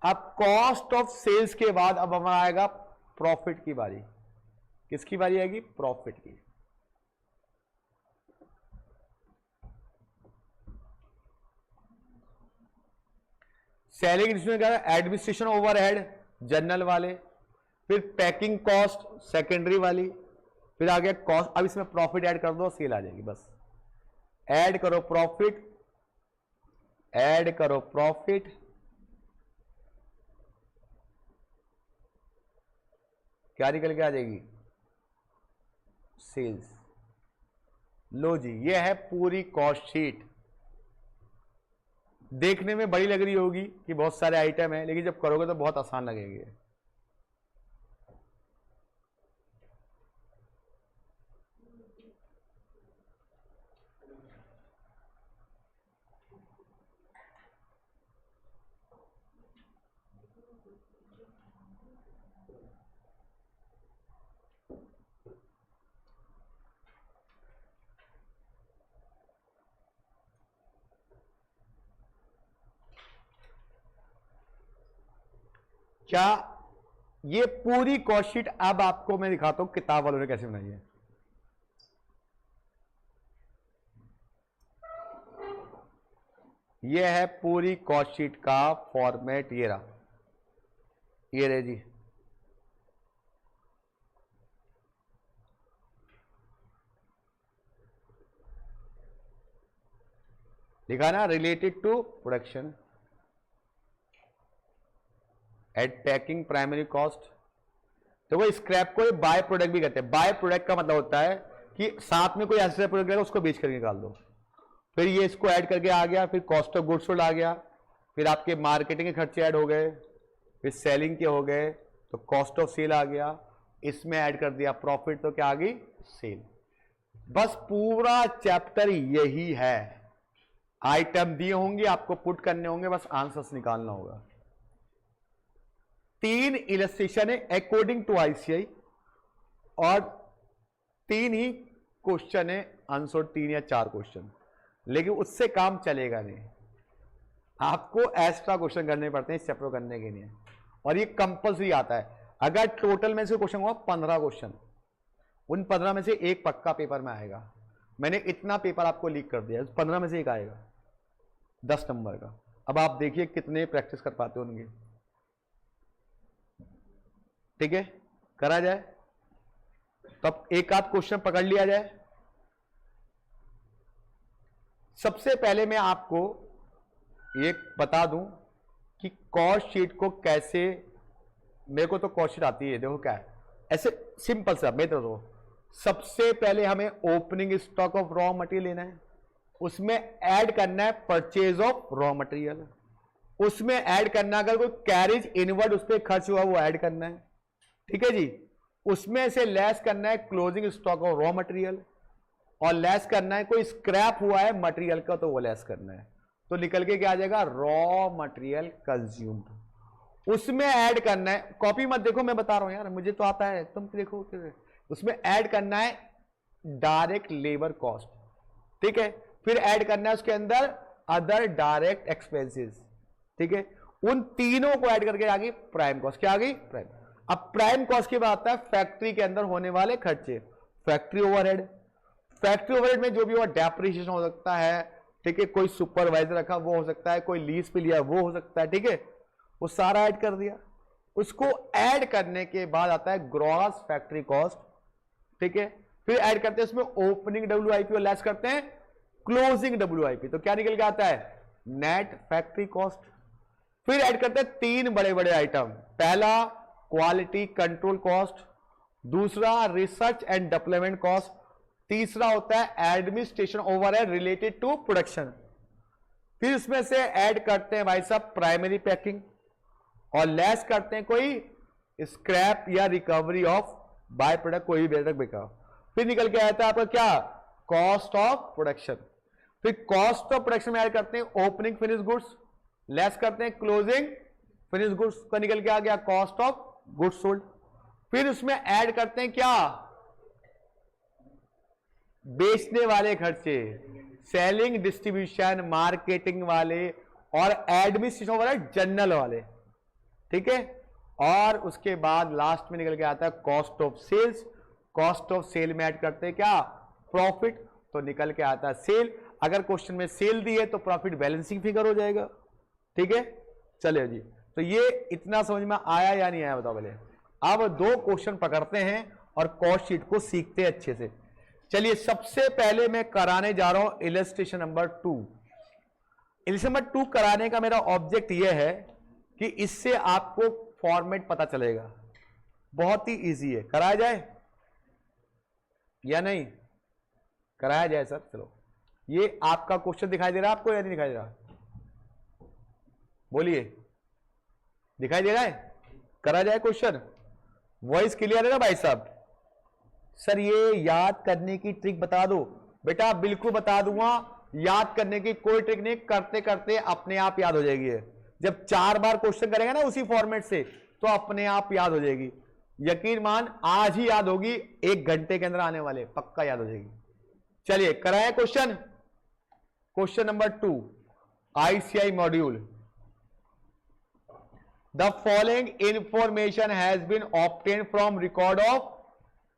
अब कॉस्ट ऑफ सेल्स के बाद अब हमारा आएगा प्रॉफिट की बारी। किसकी बारी आएगी? प्रॉफिट की। सेलिंग एडमिनिस्ट्रेशन ओवरहेड जनरल वाले, फिर पैकिंग कॉस्ट सेकेंडरी वाली, फिर आ गया कॉस्ट। अब इसमें प्रॉफिट ऐड कर दो, सेल आ जाएगी। बस ऐड करो प्रॉफिट, ऐड करो प्रॉफिट, क्या निकल के आ जाएगी? सेल्स। लो जी, ये है पूरी कॉस्ट शीट। देखने में बड़ी लग रही होगी कि बहुत सारे आइटम है, लेकिन जब करोगे तो बहुत आसान लगेंगे। क्या ये पूरी कॉस्ट शीट अब आपको मैं दिखाता हूं किताब वालों ने कैसे बनाई है। ये है पूरी कॉस्ट शीट का फॉर्मेट। ये रहा, ये रहे जी। लिखा ना related to production at packing primary cost. तो वो स्क्रैप को बाय प्रोडक्ट भी कहते हैं। बाय प्रोडक्ट का मतलब होता है कि साथ में कोई ऐसा प्रोडक्ट है उसको बेच कर निकाल दो। फिर ये इसको ऐड करके आ गया, फिर कॉस्ट ऑफ गुड्स सोल्ड आ गया, फिर आपके मार्केटिंग के खर्चे ऐड हो गए, फिर सेलिंग के हो गए, तो कॉस्ट ऑफ सेल आ गया। इसमें ऐड कर दिया प्रॉफिट, तो क्या आ गई? सेल। बस पूरा चैप्टर यही है। आइटम दिए होंगे, आपको पुट करने होंगे, बस आंसर्स निकालना होगा। 3 इलस्ट्रेशन है अकॉर्डिंग टू ICI और 3 ही क्वेश्चन है आंसर, 3 या 4 क्वेश्चन, लेकिन उससे काम चलेगा नहीं। आपको एक्स्ट्रा क्वेश्चन करने पड़ते हैं इस चैप्टर करने के लिए, और ये कंपल्सरी आता है। अगर टोटल में से क्वेश्चन हुआ 15 क्वेश्चन, उन 15 में से एक पक्का पेपर में आएगा। मैंने इतना पेपर आपको लीक कर दिया, 15 में से एक आएगा 10 नंबर का। अब आप देखिए कितने प्रैक्टिस कर पाते होंगे। ठीक है, करा जाए तब एक आध क्वेश्चन पकड़ लिया जाए। सबसे पहले मैं आपको ये बता दूं कि कॉस्ट शीट को कैसे, मेरे को तो कॉस्ट शीट आती है, देखो क्या है, ऐसे सिंपल सा मैं तो सबसे पहले हमें opening stock of raw material लेना है, उसमें ऐड करना है परचेज ऑफ रॉ मटेरियल, उसमें ऐड करना अगर कोई कैरेज इनवर्ड उस पर खर्च हुआ वो ऐड करना है। ठीक है जी, उसमें से लेस करना है closing stock of raw material, और लेस करना है कोई स्क्रैप हुआ है मटेरियल का तो वो लेस करना है। तो निकल के क्या आ जाएगा, रॉ मटेरियल कंज्यूम्ड। उसमें ऐड करना है, कॉपी मत देखो मैं बता रहा हूं यार, मुझे तो आता है, तुम देखो। उसमें ऐड करना है डायरेक्ट लेबर कॉस्ट। ठीक है, फिर ऐड करना है उसके अंदर अदर डायरेक्ट एक्सपेंसेस। ठीक है, उन तीनों को ऐड करके आ गई प्राइम कॉस्ट। क्या आ गई, प्राइम। अब प्राइम कॉस्ट की बात है फैक्ट्री के अंदर होने वाले खर्चे, फैक्ट्री ओवरहेड। फैक्ट्री ओवरहेड में जो भी हुआ डेप्रिसिएशन हो सकता है, ठीक है, कोई सुपरवाइजर रखा वो हो सकता है, कोई लीज पे लिया वो हो सकता है। ठीक है, वो सारा ऐड कर दिया। उसको ऐड करने के बाद आता है ग्रॉस फैक्ट्री कॉस्ट। ठीक है, फिर ऐड करते हैं उसमें ओपनिंग डब्ल्यूआईपी और लेस करते हैं क्लोजिंग डब्ल्यूआईपी, तो क्या निकल के आता है, नेट फैक्ट्री कॉस्ट। फिर ऐड करते हैं तीन बड़े बड़े आइटम, पहला क्वालिटी कंट्रोल कॉस्ट, दूसरा रिसर्च एंड डेवलपमेंट कॉस्ट, तीसरा होता है administration overhead related to production. फिर इसमें से ऐड करते हैं भाई साहब प्राइमरी पैकिंग, और लेस करते हैं कोई स्क्रैप या रिकवरी ऑफ बाय प्रोडक्ट, कोई भी प्रोडक्ट बिका। फिर निकल के आता है आपका क्या, कॉस्ट ऑफ प्रोडक्शन। फिर कॉस्ट ऑफ प्रोडक्शन में ऐड करते हैं ओपनिंग फिनिश गुड्स, लेस करते हैं क्लोजिंग फिनिश गुड्स का, निकल के आ गया कॉस्ट ऑफ गुड्स सोल्ड। फिर उसमें ऐड करते हैं क्या, बेचने वाले खर्चे, सेलिंग डिस्ट्रीब्यूशन मार्केटिंग वाले, और एडमिनिस्ट्रेशन वाले जनरल वाले। ठीक है, और उसके बाद लास्ट में निकल के आता है cost of sales. Cost of sale में ऐड करते हैं क्या, प्रॉफिट, तो निकल के आता है सेल। अगर क्वेश्चन में सेल दी है तो प्रॉफिट बैलेंसिंग फिगर हो जाएगा। ठीक है, चलिए जी, तो ये इतना समझ में आया या नहीं आया बताओ पहले। अब दो क्वेश्चन पकड़ते हैं और कॉस्ट शीट को सीखते हैं अच्छे से। चलिए, सबसे पहले मैं कराने जा रहा हूं इलस्ट्रेशन नंबर 2। इलस्ट्रेशन नंबर 2 कराने का मेरा ऑब्जेक्ट यह है कि इससे आपको फॉर्मेट पता चलेगा, बहुत ही इजी है। कराया जाए या नहीं, कराया जाए सर। चलो, ये आपका क्वेश्चन दिखाई दे रहा है आपको या नहीं दिखाई दे रहा, बोलिए, दिखाई दे रहा है, करा जाए क्वेश्चन। वॉइस क्लियर है ना भाई साहब। सर ये याद करने की ट्रिक बता दो बेटा, बिल्कुल बता दूंगा, याद करने की कोई ट्रिक नहीं, करते करते अपने आप याद हो जाएगी। जब 4 बार क्वेश्चन करेंगे ना उसी फॉर्मेट से तो अपने आप याद हो जाएगी। यकीन मान, आज ही याद होगी, 1 घंटे के अंदर आने वाले पक्का याद हो जाएगी। चलिए कराए question. Question number 2, ICI module. The following information has been obtain from record of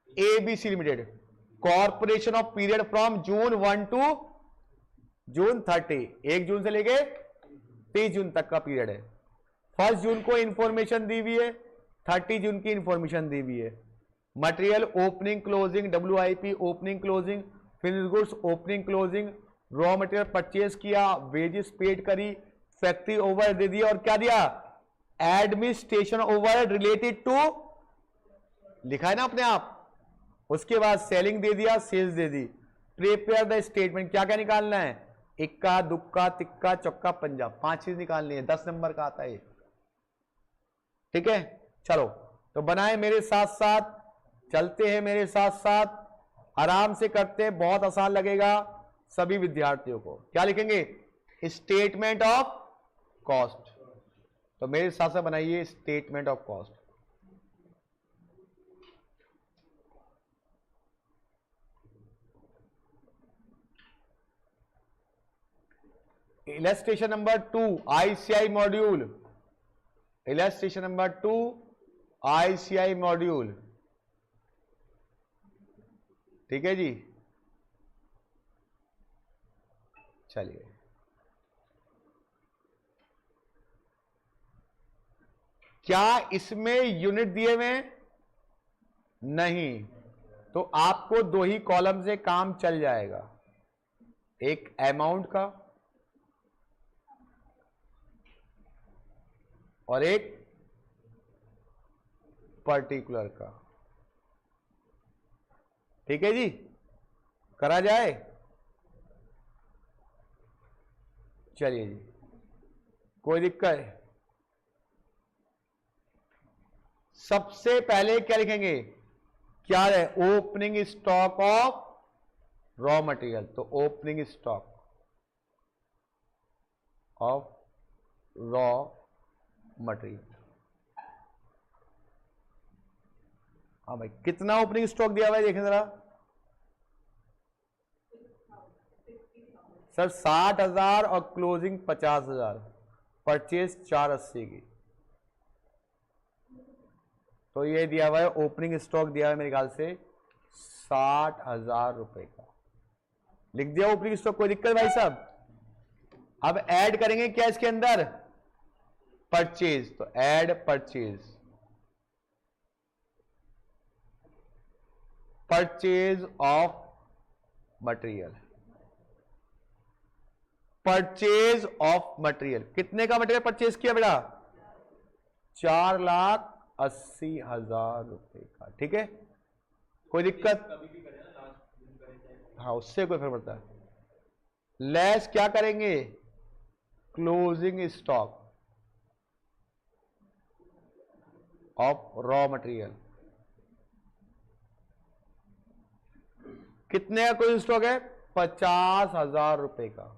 ABC limited corporation of period from June 1 to June 30, 1 जून से लेके 30 जून तक का पीरियड है। 1 जून को इंफॉर्मेशन दी हुई है, 30 जून की इंफॉर्मेशन दी हुई है। Material opening closing, WIP opening closing, finish goods opening closing, raw material purchase किया, वेजेस पेड करी, फैक्ट्री ओवरहेड दे दिया, और क्या दिया, एडमिनिस्ट्रेशन ओवरहेड रिलेटेड टू, लिखा है ना अपने आप। उसके बाद सेलिंग दे दिया, सेल्स दे दी। प्रिपेयर द स्टेटमेंट, क्या क्या निकालना है, इक्का दुक्का तिक्का चौका पंजा, 5 चीज निकालनी है, 10 नंबर का आता है। ठीक है, चलो तो बनाए मेरे साथ साथ, चलते हैं मेरे साथ साथ, आराम से करते हैं, बहुत आसान लगेगा सभी विद्यार्थियों को। क्या लिखेंगे, स्टेटमेंट ऑफ कॉस्ट। तो मेरे साथ साथ बनाइए statement of cost. Illustration number 2 ICI module, illustration number 2 ICI module. ठीक है जी, चलिए, क्या इसमें यूनिट दिए हुए हैं? नहीं, तो आपको दो ही कॉलम से काम चल जाएगा, एक अमाउंट का और एक पर्टिकुलर का। ठीक है जी, करा जाए? चलिए जी, कोई दिक्कत है? सबसे पहले क्या लिखेंगे? क्या है? Opening stock of raw material. तो opening stock of raw material. हाँ भाई, कितना ओपनिंग स्टॉक दिया हुआ है देखें जरा सर। 60,000 और क्लोजिंग 50,000, परचेज 480 की। तो ये दिया हुआ है, ओपनिंग स्टॉक दिया हुआ है मेरे ख्याल से 60,000 रुपए का। लिख दिया ओपनिंग स्टॉक, कोई दिक्कत भाई साहब? अब ऐड करेंगे क्या इसके अंदर? परचेज। तो add purchase, purchase of material. Purchase of material, कितने का मटेरियल परचेज किया बेटा? 4,80,000 रुपए का। ठीक है, कोई दिक्कत? हाँ, उससे कोई फर्क पड़ता है। लेस क्या करेंगे? Closing stock of raw material. कितने का क्लोजिंग स्टॉक है? 50,000 रुपए का।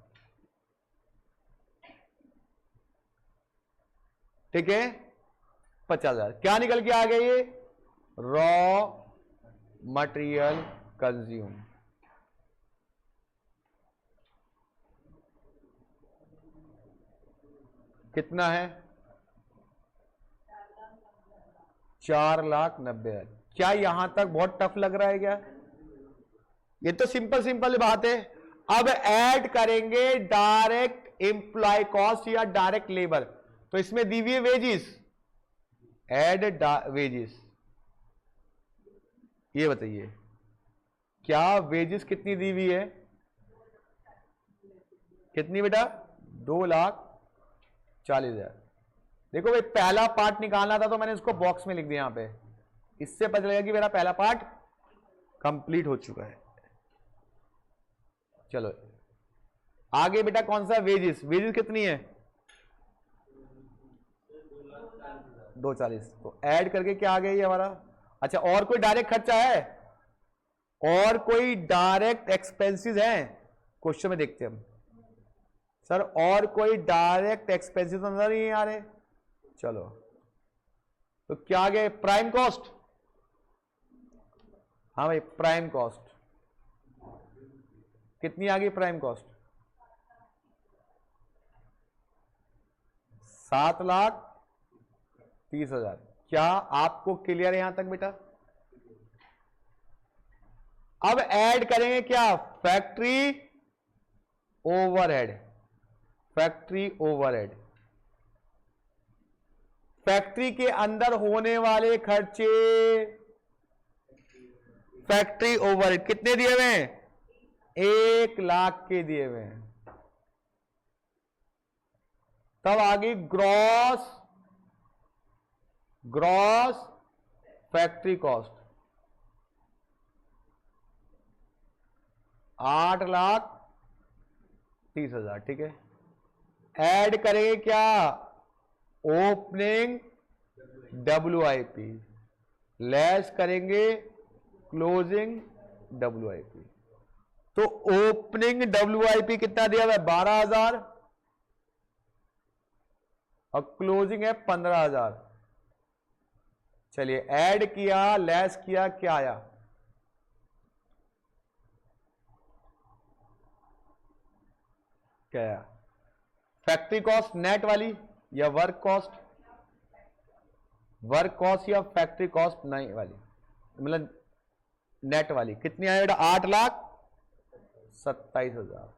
ठीक है, 50,000। क्या निकल के आ गया ये? Raw material consume. कितना है? 4,90,000। क्या यहां तक बहुत टफ लग रहा है क्या? ये तो सिंपल सिंपल बात है। अब ऐड करेंगे डायरेक्ट एम्प्लॉय कॉस्ट या डायरेक्ट लेबर। तो इसमें दी हुई है वेजिस, ऐड वेजिस। ये बताइए, क्या वेजिस कितनी दी हुई है? कितनी बेटा? 2,40,000। देखो भाई, पहला पार्ट निकालना था तो मैंने इसको बॉक्स में लिख दिया यहां पे। इससे पता चलेगा कि मेरा पहला पार्ट कंप्लीट हो चुका है। चलो आगे बेटा, कौन सा? वेजिस। वेजिस कितनी है? 2,40,000। तो ऐड करके क्या आ गया ये हमारा? अच्छा, और कोई डायरेक्ट खर्चा है? और कोई डायरेक्ट एक्सपेंसेस हैं? क्वेश्चन में देखते हैं हम। सर और कोई डायरेक्ट एक्सपेंसेस नजर नहीं आ रहे। चलो, तो क्या आ गया? Prime cost. हाँ भाई, प्राइम कॉस्ट कितनी आ गई? Prime cost 7,30,000। क्या आपको क्लियर है यहां तक बेटा? अब ऐड करेंगे क्या? Factory overhead. Factory overhead, factory के अंदर होने वाले खर्चे। फैक्ट्री ओवरहेड कितने दिए हुए हैं? 1,00,000 के दिए हुए हैं। तब आगे ग्रॉस, ग्रॉस फैक्ट्री कॉस्ट 8,30,000। ठीक है, ऐड करेंगे क्या? ओपनिंग WIP, लेस करेंगे क्लोजिंग WIP। तो ओपनिंग WIP कितना दिया हुआ है? 12,000 और क्लोजिंग है 15,000। चलिए, ऐड किया, लेस किया, क्या आया? क्या आया? फैक्ट्री कॉस्ट नेट वाली या वर्क कॉस्ट? वर्क कॉस्ट या फैक्ट्री कॉस्ट नहीं वाली, मतलब नेट वाली। कितनी आई बेटा? 8,27,000।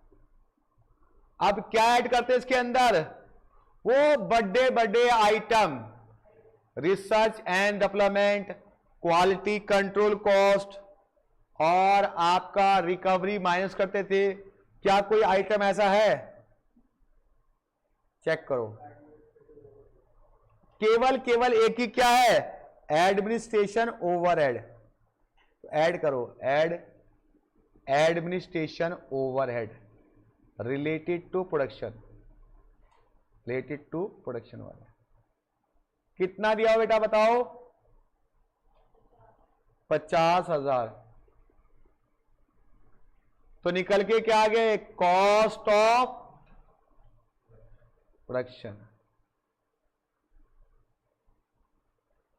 अब क्या ऐड करते हैं इसके अंदर? वो बड़े बड़े item, research and development, quality control cost और आपका रिकवरी माइनस करते थे। क्या कोई आइटम ऐसा है? चेक करो। केवल एक ही क्या है? Administration overhead. तो ऐड करो, administration overhead related to production, वाला कितना दिया हो बेटा बताओ? 50,000। तो निकल के क्या आ गए? कॉस्ट ऑफ प्रोडक्शन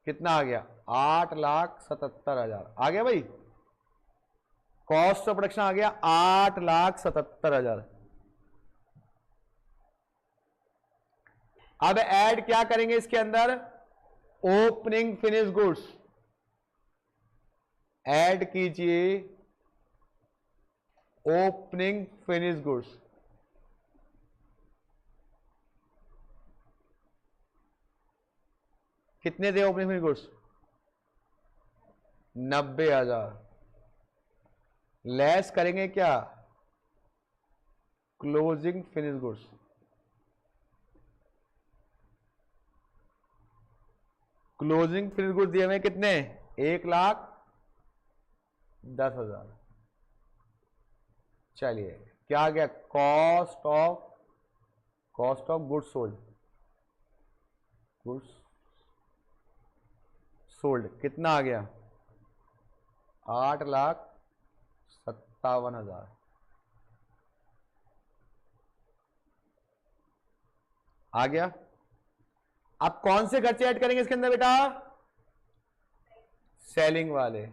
कितना आ गया? 8,77,000 आ गया भाई। कॉस्ट ऑफ प्रोडक्शन आ गया 8,77,000। अब ऐड क्या करेंगे इसके अंदर? ओपनिंग फिनिश गुड्स ऐड कीजिए। ओपनिंग फिनिश गुड्स कितने थे? Opening finish goods 90,000। लेस करेंगे क्या? Closing finish goods closing finish goods दिए हुए कितने? 1,10,000। चलिए क्या आ गया? कॉस्ट ऑफ गुड्स सोल्ड कितना आ गया? 8,57,000। आ गया। अब कौन से खर्चे ऐड करेंगे इसके अंदर बेटा? सेलिंग वाले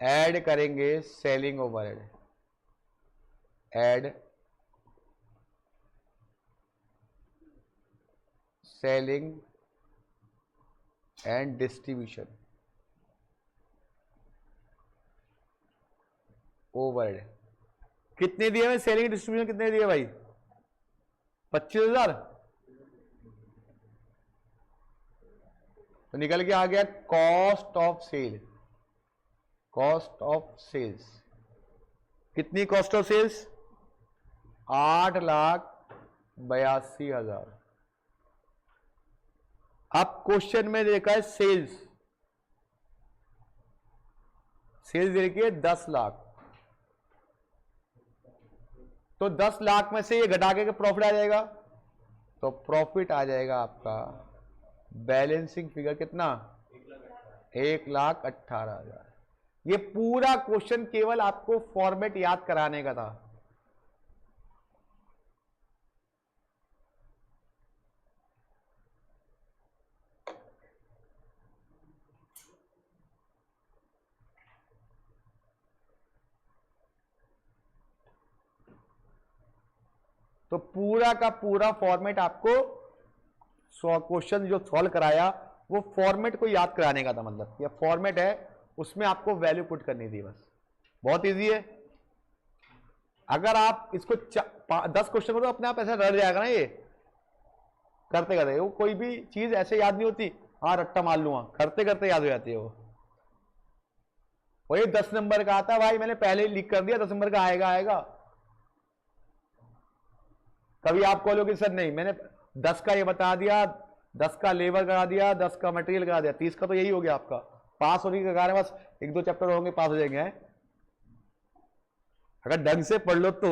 ऐड करेंगे। Selling overhead add selling and distribution overhead कितने दिए? सेलिंग डिस्ट्रीब्यूशन कितने दिए भाई? 25,000। तो निकल के आ गया कॉस्ट ऑफ सेल्स। कितनी कॉस्ट ऑफ सेल्स? 8,82,000। अब क्वेश्चन में देखा है सेल्स देखिए 10 लाख। तो 10 लाख में से ये घटा के प्रॉफिट आ जाएगा। तो प्रॉफिट आ जाएगा आपका बैलेंसिंग फिगर कितना? 1,18,000। ये पूरा क्वेश्चन केवल आपको फॉर्मेट याद कराने का था। तो पूरा का पूरा फॉर्मेट आपको क्वेश्चन जो सॉल्व कराया वो फॉर्मेट को याद कराने का था। मतलब ये फॉर्मेट है, उसमें आपको वैल्यू पुट करनी थी बस। बहुत इजी है। अगर आप इसको 10 क्वेश्चन में तो अपने आप ऐसा रह जाएगा ना, ये करते करते। वो कोई भी चीज ऐसे याद नहीं होती, हाँ रट्टा मार लूंगा, करते करते याद हो जाती है वो। ये 10 नंबर का आता भाई, मैंने पहले ही लिख कर दिया 10 नंबर का आएगा। कभी आप बोलोगे सर नहीं, मैंने 10 का ये बता दिया, 10 का लेबर करा दिया, 10 का मटेरियल करा दिया, 30 का तो यही हो गया आपका। पास होने के कारण बस 1-2 चैप्टर होंगे, पास हो जाएंगे। अगर ढंग से पढ़ लो तो।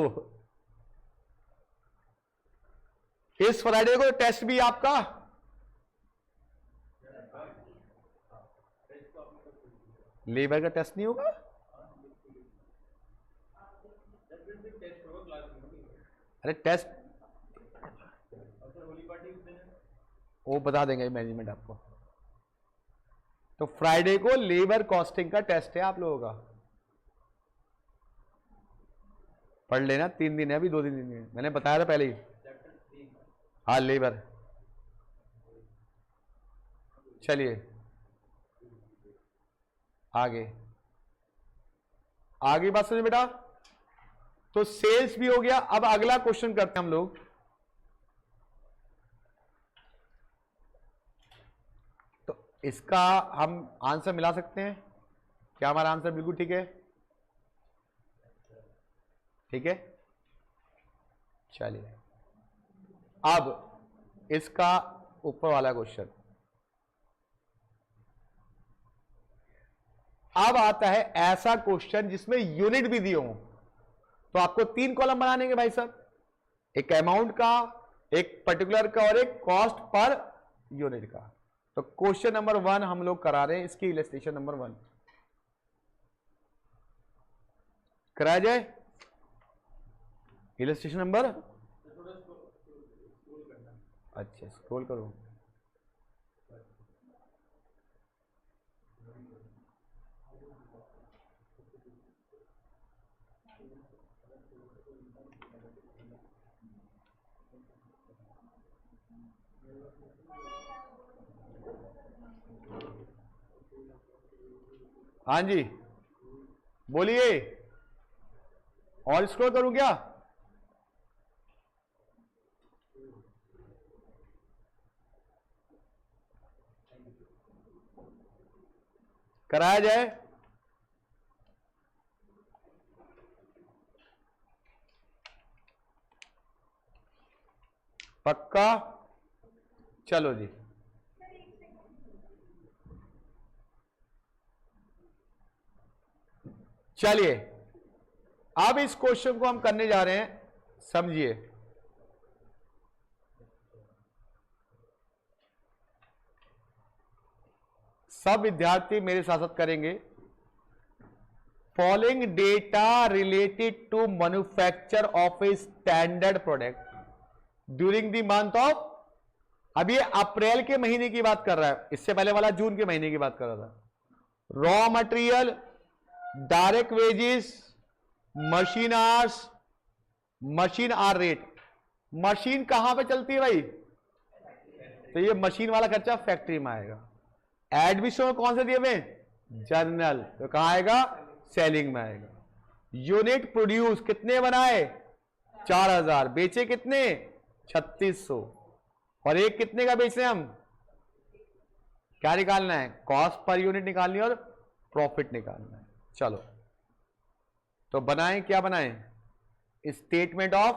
इस फ्राइडे को टेस्ट भी आपका लेबर का टेस्ट नहीं होगा? अरे टेस्ट वो बता देंगे मैनेजमेंट आपको। तो फ्राइडे को लेबर कॉस्टिंग का टेस्ट है आप लोगों का, पढ़ लेना। 3 दिन है अभी, 2 दिन है, मैंने बताया था पहले ही। हाँ लेबर। चलिए आगे बात सुनिए बेटा। तो सेल्स भी हो गया। अब अगला क्वेश्चन करते हैं हम लोग। तो इसका हम आंसर मिला सकते हैं क्या? हमारा आंसर बिल्कुल ठीक है, ठीक है। चलिए अब इसका ऊपर वाला क्वेश्चन। अब आता है ऐसा क्वेश्चन जिसमें यूनिट भी दिए हों। तो आपको 3 कॉलम बनाने के भाई साहब, एक अमाउंट का, एक पर्टिकुलर का और एक कॉस्ट पर यूनिट का। तो क्वेश्चन नंबर 1 हम लोग करा रहे हैं, इसकी इलस्ट्रेशन नंबर 1 कराया जाए। इलस्ट्रेशन नंबर, अच्छा स्क्रॉल करो। हाँ जी बोलिए, और स्क्रॉल करूं क्या? कराया जाए। पक्का? चलो जी, चलिए अब इस क्वेश्चन को हम करने जा रहे हैं, समझिए। सब विद्यार्थी मेरे साथ साथ करेंगे। Following data related to manufacture of a standard product during the month of, अब ये अप्रैल के महीने की बात कर रहा है, इससे पहले वाला जून के महीने की बात कर रहा था। Raw material, direct wages, machine hours, machine hour rate. Machine कहां पे चलती है भाई? तो ये मशीन वाला खर्चा फैक्ट्री में आएगा। एडमिशन कौन से दिए हुए? जर्नल, तो कहां आएगा? सेलिंग में आएगा। यूनिट प्रोड्यूस कितने बनाए? 4000। बेचे कितने? 3600। और एक कितने का बेच रहे हैं हम? क्या निकालना है? कॉस्ट पर यूनिट निकालनी और प्रॉफिट निकालना है। चलो तो बनाएं, क्या बनाएं? स्टेटमेंट ऑफ,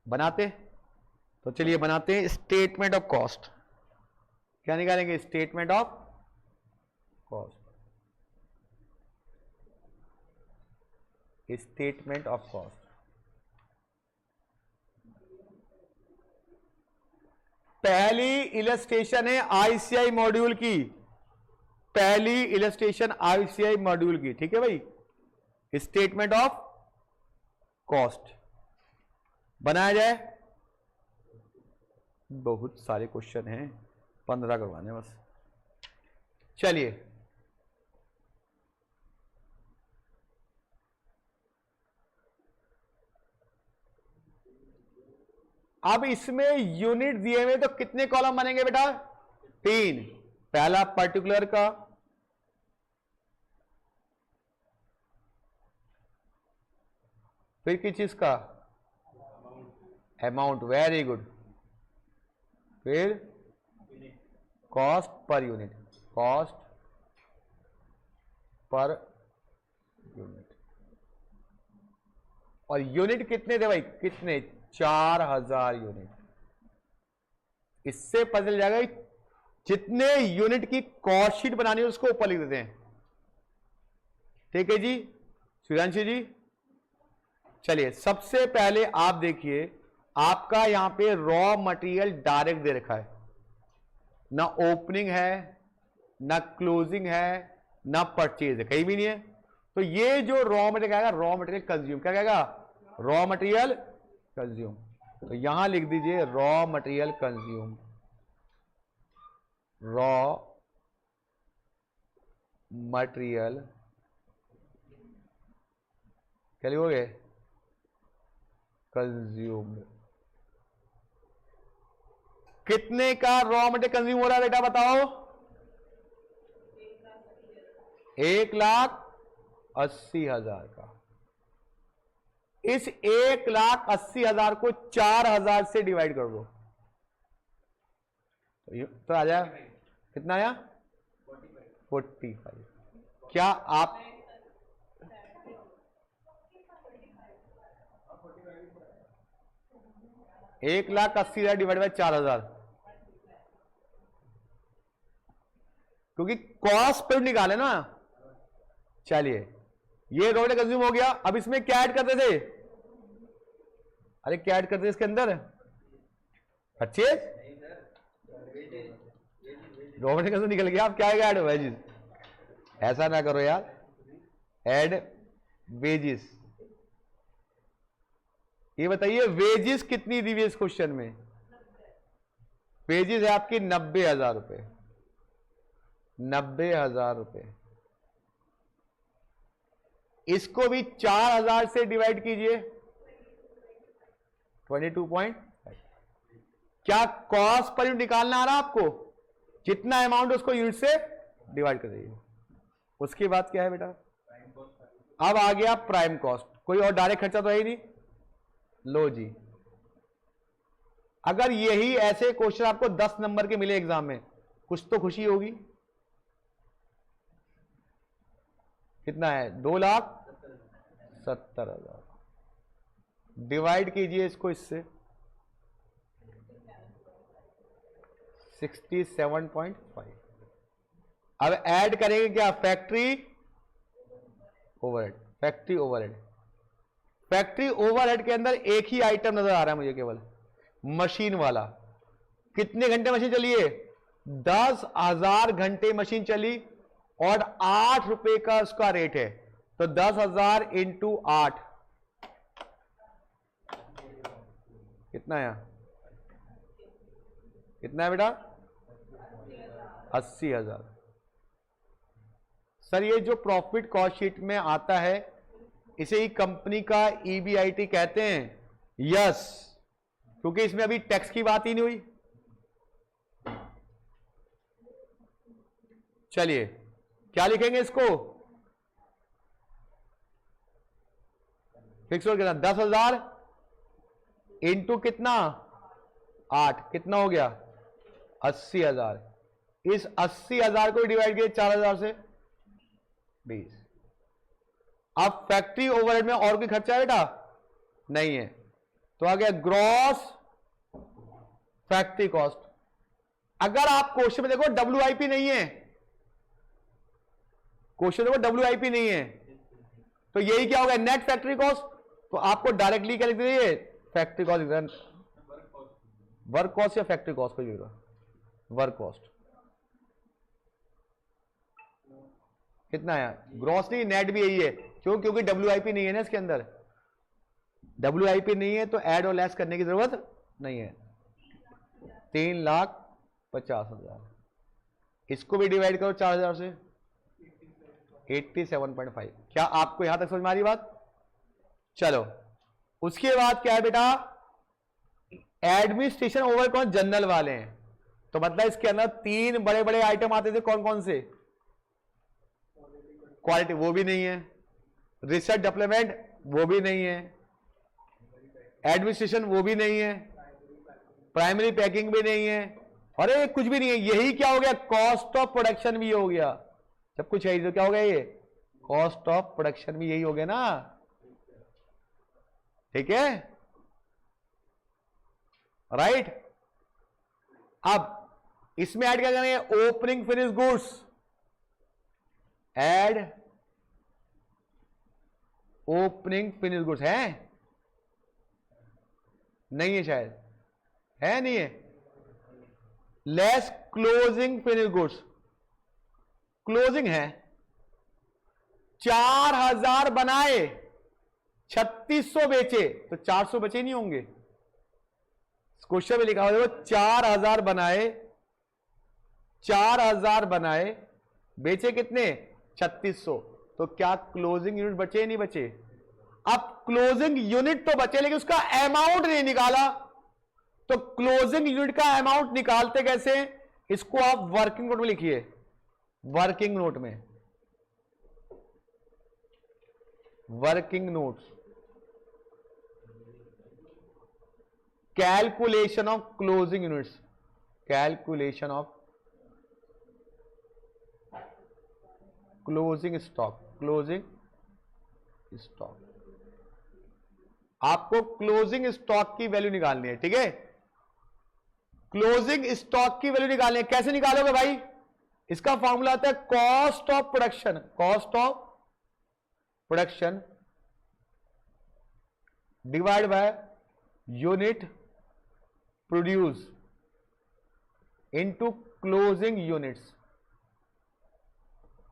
बनाते? तो चलिए बनाते हैं स्टेटमेंट ऑफ कॉस्ट। क्या निकालेंगे? Statement of cost, statement of cost. पहली इलस्ट्रेशन है आईसीआई मॉड्यूल की, पहली इलस्ट्रेशन आईसीआई मॉड्यूल की, ठीक है भाई। स्टेटमेंट ऑफ कॉस्ट बनाया जाए। बहुत सारे क्वेश्चन हैं, 15 करवाने बस। चलिए अब इसमें यूनिट दिए हुए, तो कितने कॉलम बनेंगे बेटा? 3। पहला पर्टिकुलर का, फिर किस चीज का? Amount, very good. फिर cost per unit, cost per unit. और यूनिट कितने थे भाई? कितने? 4000 यूनिट। इससे पता चल जाएगा जितने यूनिट की कॉस्ट शीट बनानी है उसको ऊपर लिख देते हैं। ठीक है जी सुधांशु जी। चलिए सबसे पहले आप देखिए, आपका यहां पे रॉ मटेरियल डायरेक्ट दे रखा है, ना ओपनिंग है, ना क्लोजिंग है, ना परचेज है, कहीं भी नहीं है। तो ये जो रॉ मटेरियल कहेगा, रॉ मटेरियल कंज्यूम, क्या कहेगा? Raw material consume. तो यहां लिख दीजिए raw material consume, raw material क्या लिखोगे? कंज्यूम्ड। कितने का रॉ मटेरियल कंज्यूम हो रहा है बेटा बताओ? 1,80,000। 80,000 का। इस 1,80,000 को 4,000 से डिवाइड कर दो तो आ जाए कितना आया 45। क्या आप 1,80,000 डिवाइड बाय 4,000, क्योंकि कॉस्ट पर निकाले ना। चलिए ये रॉ मटेरियल कंज्यूम हो गया। अब इसमें क्या ऐड करते थे? अरे क्या ऐड करते थे इसके अंदर? परचेज रॉ मटेरियल कंज्यूम निकल गया। अब क्या आएगा? Add wages. ऐसा ना करो यार, ऐड वेजेस। ये बताइए वेजेस कितनी दी हुई इस क्वेश्चन में? वेजेस है आपकी 90,000 रुपए। 90,000 रुपए। इसको भी 4,000 से डिवाइड कीजिए 22.5। क्या कॉस्ट पर यूनिट निकालना आ रहा आपको? जितना अमाउंट उसको यूनिट से डिवाइड कर दीजिए। उसके बाद क्या है बेटा? अब आ गया प्राइम कॉस्ट। कोई और डायरेक्ट खर्चा तो है ही नहीं। लो जी, अगर यही ऐसे क्वेश्चन आपको 10 नंबर के मिले एग्जाम में, कुछ तो खुशी होगी। कितना है? 2,70,000। डिवाइड कीजिए इसको इससे 67.5। अब ऐड करेंगे क्या? Factory overhead. Factory overhead. Factory overhead के अंदर एक ही आइटम नजर आ रहा है मुझे, केवल मशीन वाला। कितने घंटे मशीन चली है? 10,000 घंटे मशीन चली और 8 रुपए का उसका रेट है। तो 10,000 इंटू 8 कितना है? कितना है बेटा? 80,000। सर ये जो प्रॉफिट कॉस्ट शीट में आता है इसे ही कंपनी का EBIT कहते हैं। यस, क्योंकि इसमें अभी टैक्स की बात ही नहीं हुई। चलिए क्या लिखेंगे इसको? फिक्स हो गया 10,000 इंटू कितना? 8। कितना हो गया? 80,000। इस 80,000 को डिवाइड किया 4,000 से 20। अब फैक्ट्री ओवरहेड में और कोई खर्चा है बेटा? नहीं है। तो आ गया ग्रॉस फैक्ट्री कॉस्ट। अगर आप क्वेश्चन में देखो WIP नहीं है, क्वेश्चन देखो WIP नहीं है, तो यही क्या होगा? Net factory cost. तो आपको डायरेक्टली क्या लिख दीजिए? Factory cost. वर्क कॉस्ट या फैक्ट्री कॉस्ट को लिखा? Work cost. कितना है? ग्रॉस नहीं, नेट भी यही है। क्यों? क्योंकि WIP नहीं है ना इसके अंदर। WIP नहीं है तो ऐड और लेस करने की जरूरत नहीं है। 3,50,000। इसको भी डिवाइड करो 4,000 से 87.5। क्या आपको यहां तक समझ में आ रही बात? चलो उसके बाद क्या है बेटा? एडमिनिस्ट्रेशन ओवर कौन? जनरल वाले हैं। तो मतलब इसके अंदर 3 बड़े बड़े आइटम आते थे। कौन कौन से? क्वालिटी वो भी नहीं है, रिसर्च डेवलपमेंट वो भी नहीं है, एडमिनिस्ट्रेशन वो भी नहीं है, प्राइमरी पैकिंग भी नहीं है, अरे कुछ भी नहीं है। यही क्या हो गया? कॉस्ट ऑफ प्रोडक्शन भी हो गया। जब कुछ है तो क्या हो गया? ये कॉस्ट ऑफ प्रोडक्शन भी यही हो गया ना। ठीक है, राइट। अब इसमें ऐड क्या करेंगे? Opening finish goods. Add opening finish goods है? नहीं है शायद, है नहीं है। Less closing finish goods. Closing है। 4,000 बनाए, 3,600 बेचे, तो 400 बचे नहीं होंगे? क्वेश्चन में लिखा हुआ देखो, 4,000 बनाए, 4,000 बनाए, बेचे कितने? 3,600। तो क्या क्लोजिंग यूनिट बचे नहीं बचे? अब क्लोजिंग यूनिट तो बचे लेकिन उसका अमाउंट नहीं निकाला। तो क्लोजिंग यूनिट का अमाउंट निकालते कैसे? इसको आप वर्किंग नोट में लिखिए। वर्किंग नोट में working notes, calculation of closing units, calculation of closing stock, closing stock, आपको क्लोजिंग स्टॉक की वैल्यू निकालनी है, ठीक है। क्लोजिंग स्टॉक की वैल्यू निकालनी है, कैसे निकालोगे भाई? इसका फॉर्मूला आता है cost of production, cost of production divide by unit produce into closing units.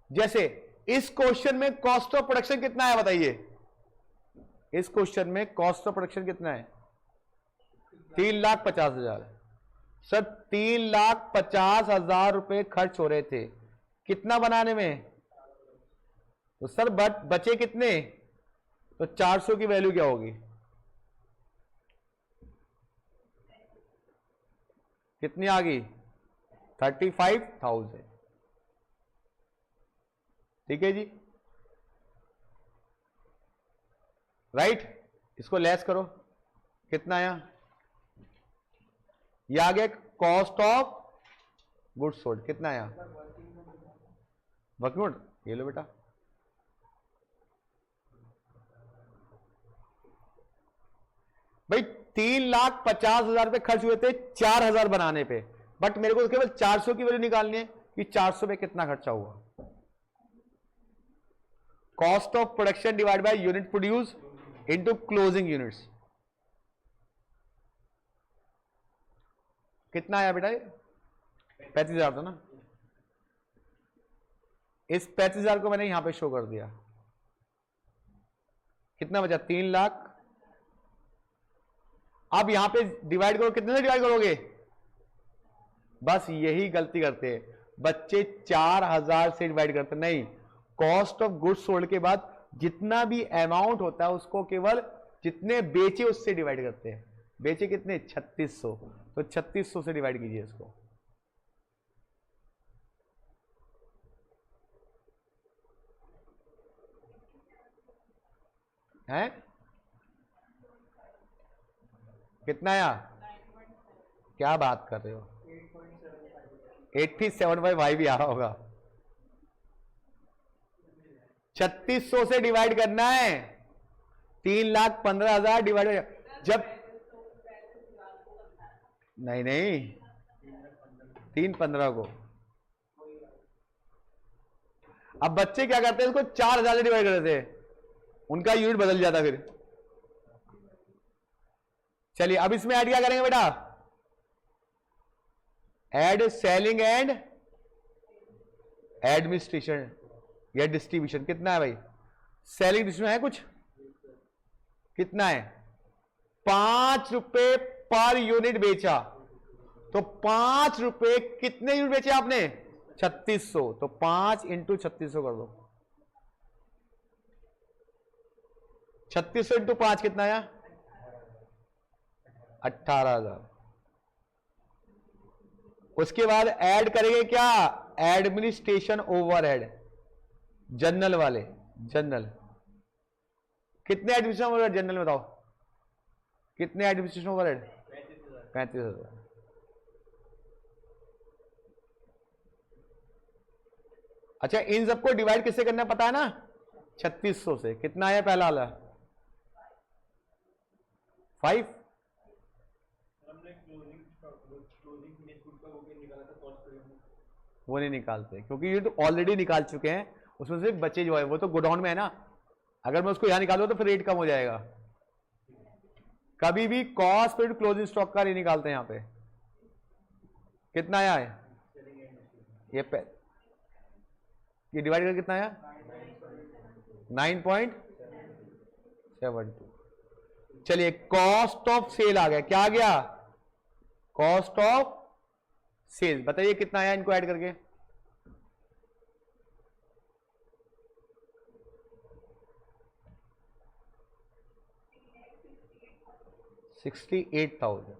जैसे इस क्वेश्चन में कॉस्ट ऑफ प्रोडक्शन कितना है बताइए? इस क्वेश्चन में कॉस्ट ऑफ प्रोडक्शन कितना है? 3,50,000। सर 3,50,000 रुपए खर्च हो रहे थे कितना बनाने में? तो सर बचे कितने? तो 400 की वैल्यू क्या होगी? कितनी आ गई? 35,000। ठीक है जी, राइट। इसको लेस करो, कितना आया? ये आ गया कॉस्ट ऑफ गुड्स सोल्ड, कितना आया? वर्किंग नोट, ये लो बेटा। भाई 3,50,000 रुपए खर्च हुए थे 4,000 बनाने पे, बट मेरे को केवल 400 की वैल्यू निकालनी है कि 400 पे कितना खर्चा हुआ। Cost of production divide by unit produce into closing units, कितना आया बेटा? 35,000 था ना। इस 35,000 को मैंने यहां पे शो कर दिया। कितना बचा? 3 लाख। अब यहां पे डिवाइड करो, कितने से डिवाइड करोगे? बस यही गलती करते हैं बच्चे, 4,000 से डिवाइड करते नहीं। कॉस्ट ऑफ गुड्स सोल्ड के बाद जितना भी अमाउंट होता है उसको केवल जितने बेचे उससे डिवाइड करते हैं। बेचे कितने? 3600, तो 3600 से डिवाइड कीजिए इसको। है कितना आया? क्या बात कर रहे हो? 87.5 भी आ रहा होगा। 3600 से डिवाइड करना है। 3,15,000 डिवाइड, जब नहीं 3,15 को। अब बच्चे क्या करते हैं? इसको 4,000 से डिवाइड कर देते हैं, उनका यूनिट बदल जाता फिर। चलिए अब इसमें ऐड क्या करेंगे बेटा? ऐड सेलिंग एंड एडमिनिस्ट्रेशन या डिस्ट्रीब्यूशन। कितना है भाई? सेलिंग डिस्ट्रीब्यूशन है कुछ? कितना है? 5 रुपए पर यूनिट बेचा, तो 5 रुपए कितने यूनिट बेचे आपने? 3600, तो 5 इंटू 3600 कर दो। 3600 इंटू 5 कितना आया? 18,000। उसके बाद ऐड करेंगे क्या? एडमिनिस्ट्रेशन ओवरहेड, जनरल वाले, जनरल। कितने एडमिनिस्ट्रेशन ओवरहेड जनरल में बताओ? कितने एडमिनिस्ट्रेशन ओवरहेड? 35,000। अच्छा, इन सबको डिवाइड किससे करना पता है ना? 3600 से। कितना आया पहला वाला? 5। वो नहीं निकालते क्योंकि ये तो ऑलरेडी निकाल चुके हैं, उसमें सिर्फ बचे जो है वो तो गोडाउन में है ना। अगर मैं उसको यहां निकालूं तो फिर रेट कम हो जाएगा। कभी भी कॉस्ट पर क्लोजिंग स्टॉक का नहीं निकालते यहां पे। कितना आया है? ये डिवाइड कर कितना आया? 9.72। चलिए कॉस्ट ऑफ सेल आ गया। क्या आ गया? Cost of sale. बताइए कितना आया इनको ऐड करके? 68,000।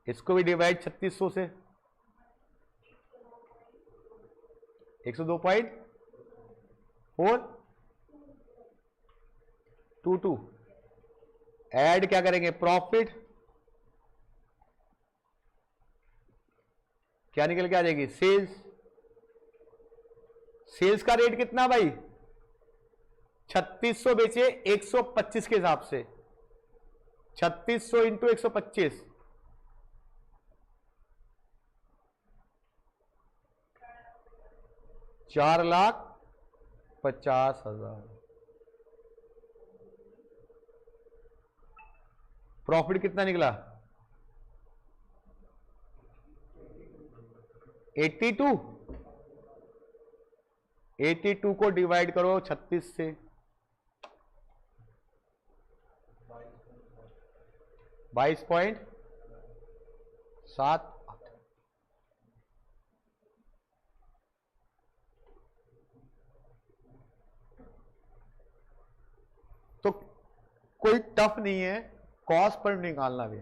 इसको भी डिवाइड 3600 से, 102.4 टू ऐड क्या करेंगे, प्रॉफिट, क्या निकल के आ जाएगी, सेल्स। सेल्स का रेट कितना भाई, 3600 बेचे 125 के हिसाब से, 3600 इंटू 125, 4,50,000। प्रॉफिट कितना निकला, 82। 82 को डिवाइड करो 36 से, 22.7। तो कोई टफ नहीं है कॉस्ट पर निकालना भी।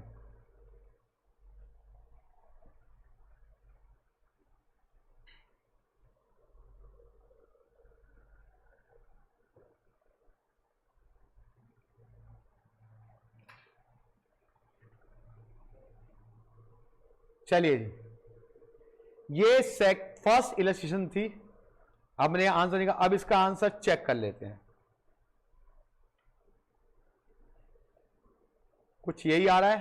चलिए जी, ये फर्स्ट इलस्ट्रेशन थी। अब मैंने आंसर निकाला, अब इसका आंसर चेक कर लेते हैं। कुछ यही आ रहा है,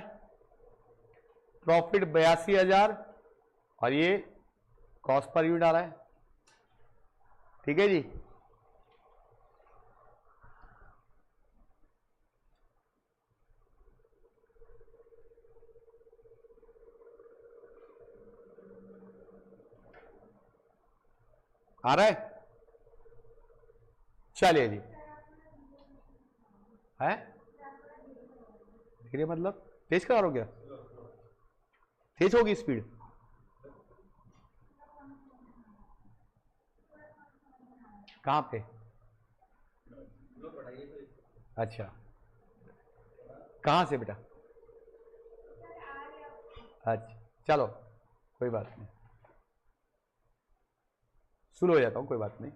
प्रॉफिट 82,000 और ये कॉस्ट पर यूनिट आ रहा है। ठीक है जी, आ रहा है। चलिए जी, है धीरे मतलब तेज करा रहा हो क्या, तेज होगी स्पीड, कहां पे, अच्छा कहां से बेटा, अच्छा चलो कोई बात नहीं, शुरू हो जाता हूं, कोई बात नहीं।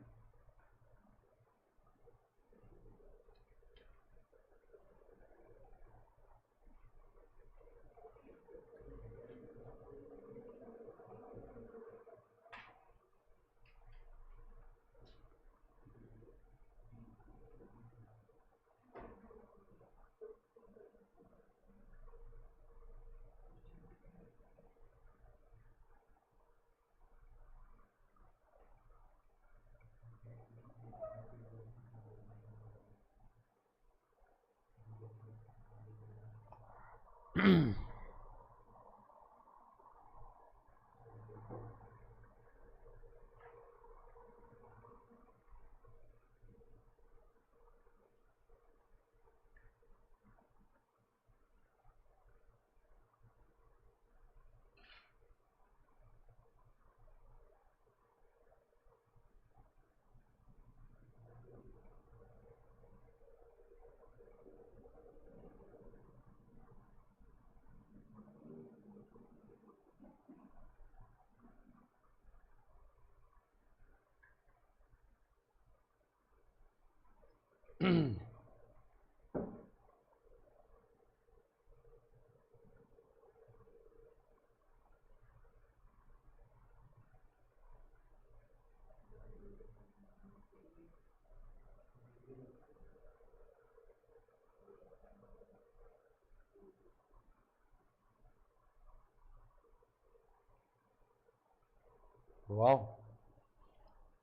वाह,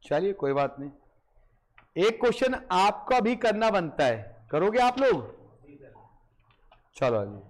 चलिए कोई बात नहीं, एक क्वेश्चन आपका भी करना बनता है, करोगे आप लोग, चलो जी।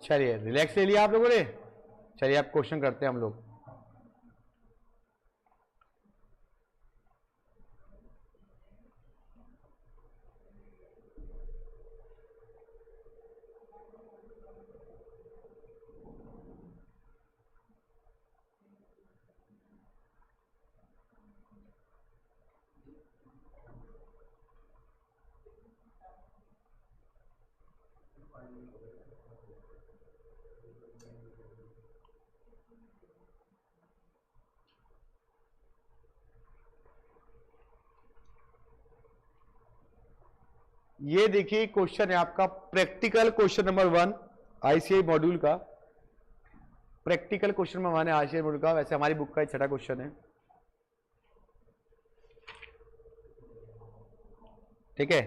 चलिए रिलैक्स ले लिया आप लोगों ने। चलिए आप क्वेश्चन करते हैं हम लोग। ये देखिए क्वेश्चन है आपका practical question number 1 ICI module का। प्रैक्टिकल क्वेश्चन नंबर 1 है आईसीआई मॉड्यूल का। वैसे हमारी बुक का एक छठा क्वेश्चन है, ठीक है।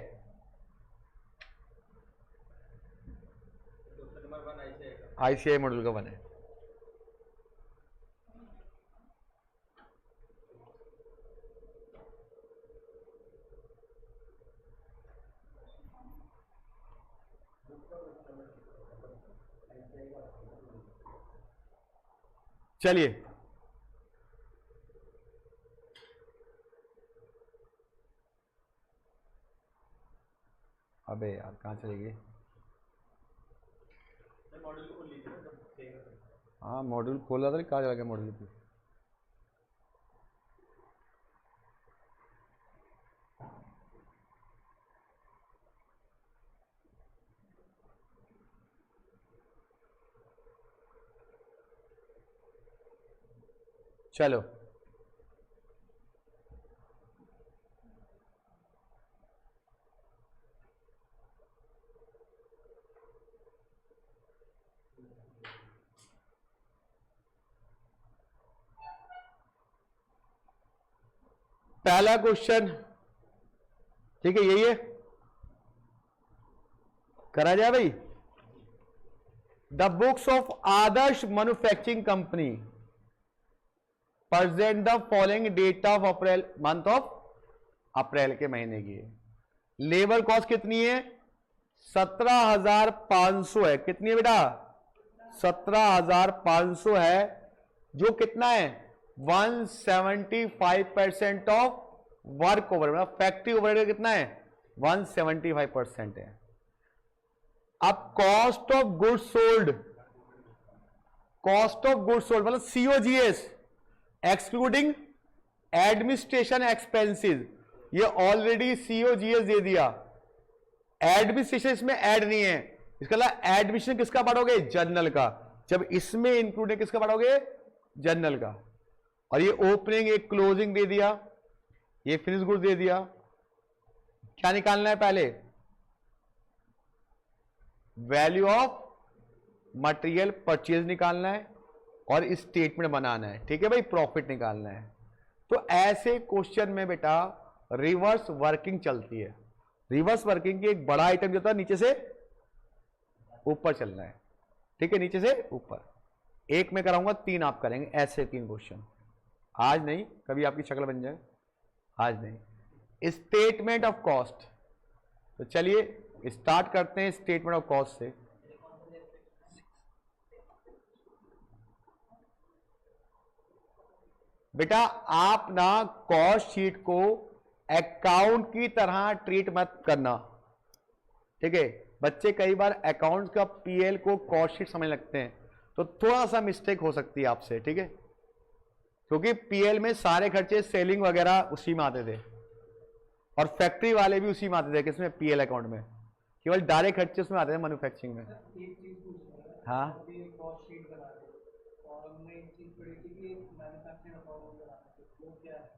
आईसीआई मॉड्यूल का 1 है। चलिए अबे यार कहाँ चले गए? हाँ मॉड्यूल खोला था, कहाँ चला गया मॉड्यूल पे? चलो पहला क्वेश्चन, ठीक है, यही है, करा जाए भाई। The books of Adarsh manufacturing company present the following date of April, month of April के महीने की है। लेबर कॉस्ट कितनी है? 17,500 है। कितनी है बेटा? 17,500 है, जो कितना है? 175% ऑफ वर्क ओवर, मतलब फैक्ट्री ओवरहेड कितना है? 175% है। अब cost of goods sold, cost of goods sold मतलब सीओजीएस एक्सक्लूडिंग एडमिनिस्ट्रेशन एक्सपेंसेस, ये ऑलरेडी सीओजीएस दे दिया। एडमिनिस्ट्रेशन इसमें ऐड नहीं है, इसका मतलब एडमिशन किसका पढ़ोगे? जनरल का। जब इसमें इंक्लूड है किसका पढ़ोगे? जनरल का। और ये ओपनिंग एक क्लोजिंग दे दिया, ये फिनिश गुड्स दे दिया। क्या निकालना है पहले? वैल्यू ऑफ मटेरियल परचेज निकालना है और स्टेटमेंट बनाना है, ठीक है भाई, प्रॉफिट निकालना है। तो ऐसे क्वेश्चन में बेटा रिवर्स वर्किंग चलती है। रिवर्स वर्किंग की एक बड़ा आइटम जो था नीचे से ऊपर चलना है, ठीक है, नीचे से ऊपर। एक मैं कराऊंगा, 3 आप करेंगे, ऐसे 3 क्वेश्चन। आज नहीं, कभी आपकी शक्ल बन जाए, आज नहीं। स्टेटमेंट ऑफ कॉस्ट, तो चलिए स्टार्ट करते हैं स्टेटमेंट ऑफ कॉस्ट से। बेटा आप ना कॉस्ट शीट को अकाउंट की तरह ट्रीट मत करना, ठीक है। बच्चे कई बार अकाउंट का पीएल को कॉस्ट शीट समझ लगते हैं, तो थोड़ा सा मिस्टेक हो सकती है आपसे, ठीक है, क्योंकि पीएल में सारे खर्चे सेलिंग वगैरह उसी में आते थे और फैक्ट्री वाले भी उसी में आते थे। किसमें? पीएल अकाउंट में। केवल डायरेक्ट खर्चे उसमें आते थे मैन्युफैक्चरिंग में। एक चीज पूछना है, हाँ कॉस्ट शीट बना रहे और हमने एक चीज पढ़ी थी कि मैन्युफैक्चरिंग अकाउंट बनाना है, वो क्या है?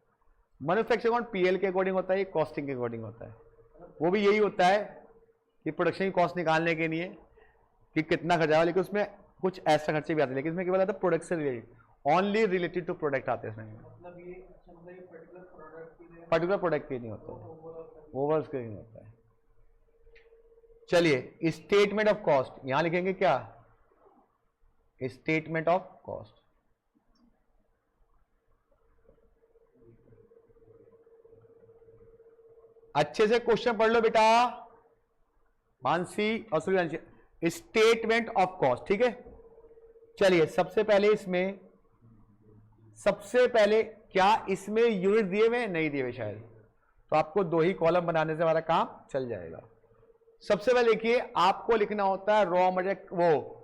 मैन्युफैक्चरिंग अकाउंट पीएल के अकॉर्डिंग होता है, कॉस्टिंग के अकॉर्डिंग होता है। वो भी यही होता है कि प्रोडक्शन की कॉस्ट निकालने के लिए कि कितना खर्चा हुआ, लेकिन उसमें कुछ एक्स्ट्रा खर्चे भी आते हैं, लेकिन इसमें केवल आता है प्रोडक्ट से रिलेटेड, ओनली रिलेटेड टू प्रोडक्ट आते हैं इसमें, मतलब ये अच्छा मतलब ये पर्टिकुलर प्रोडक्ट के नहीं होता, ओवरऑल के नहीं होता है। चलिए स्टेटमेंट ऑफ कॉस्ट यहां लिखेंगे क्या, स्टेटमेंट ऑफ कॉस्ट। अच्छे से क्वेश्चन पढ़ लो बेटा, मानसी और सूर्यांशी, स्टेटमेंट ऑफ कॉस्ट, ठीक है। चलिए सबसे पहले क्या इसमें यूनिट दिए हुए नहीं दिए हुए शायद, तो आपको 2 ही कॉलम बनाने से हमारा काम चल जाएगा। सबसे पहले देखिए आपको लिखना होता है रॉ मटेरियल, वो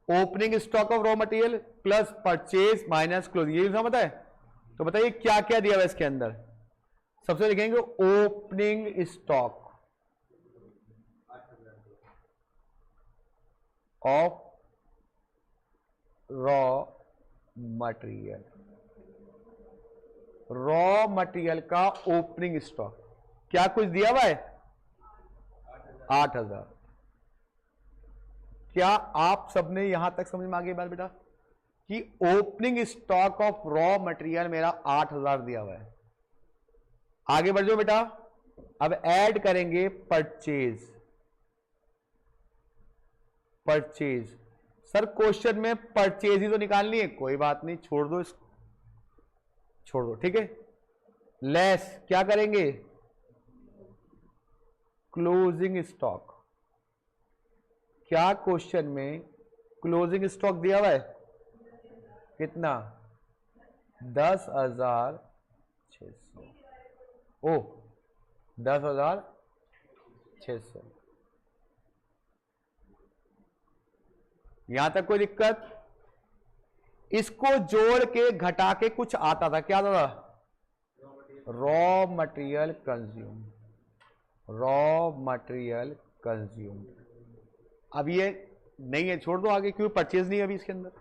opening stock of raw material plus purchase minus closing, ये पता है। तो बताइए क्या क्या दिया हुआ है इसके अंदर। सबसे लिखेंगे opening stock of raw material, raw material का ओपनिंग स्टॉक क्या कुछ दिया हुआ है, 8,000। क्या आप सबने यहां तक समझ में आ गई बात बेटा कि opening stock of raw material मेरा 8,000 दिया हुआ है। आगे बढ़ जाओ बेटा, अब ऐड करेंगे परचेज। सर क्वेश्चन में परचेज ही तो निकालनी है, कोई बात नहीं छोड़ दो इसको, छोड़ दो, ठीक है। लेस क्या करेंगे, क्लोजिंग स्टॉक। क्या क्वेश्चन में क्लोजिंग स्टॉक दिया हुआ है कितना, 10,600, ओ 10,600। यहां तक कोई दिक्कत, इसको जोड़ के घटा के कुछ आता था, क्या आता था, raw material consume, raw material consume. अब ये नहीं है, छोड़ दो आगे, क्योंकि परचेज नहीं है अभी इसके अंदर।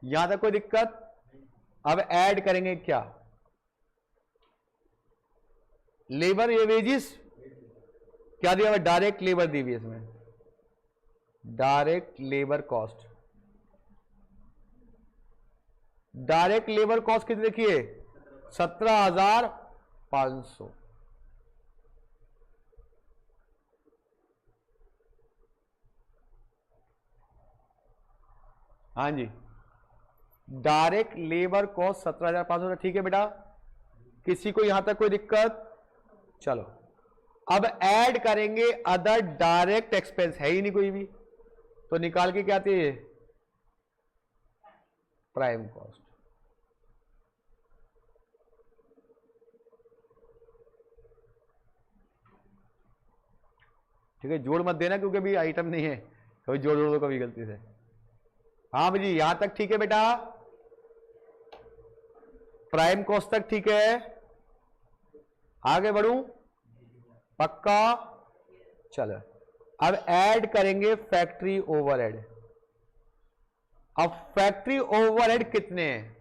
यहां तक कोई दिक्कत। अब ऐड करेंगे क्या, लेबर ये वेजिस क्या दिया हुआ, डायरेक्ट लेबर दी हुई है इसमें, direct labour cost. Direct labour cost कितनी देखिए, 17,500। हाँ जी, डायरेक्ट लेबर कॉस्ट 17,500, ठीक है बेटा। किसी को यहां तक कोई दिक्कत, चलो अब ऐड करेंगे अदर डायरेक्ट एक्सपेंस, है ही नहीं कोई भी, तो निकाल के क्या आती है, प्राइम कॉस्ट। ठीक है, जोड़ मत देना क्योंकि अभी आइटम नहीं है, कभी जोड़ दो कभी गलती से। हाँ भाई यहां तक ठीक है बेटा, प्राइम कॉस्ट तक ठीक है। आगे बढ़ूं, पक्का। चलो अब ऐड करेंगे फैक्ट्री ओवरहेड। अब फैक्ट्री ओवरहेड कितने हैं,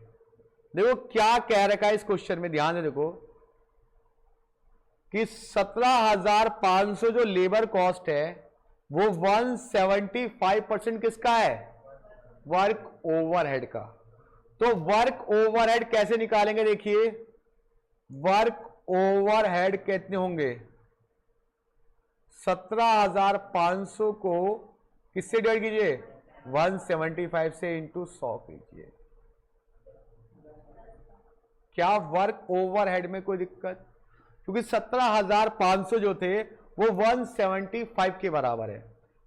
देखो क्या कह रखा है इस क्वेश्चन में, ध्यान से देखो कि 17,500 जो लेबर कॉस्ट है वो 175% किसका है, वर्क ओवरहेड का। तो वर्क ओवरहेड कैसे निकालेंगे, देखिए वर्क ओवरहेड कितने होंगे, 17,500 को किससे डिवाइड कीजिए, 175 से इंटू 100 कीजिए। क्या वर्क ओवरहेड में कोई दिक्कत, क्योंकि 17,500 जो थे वो 175 के बराबर है,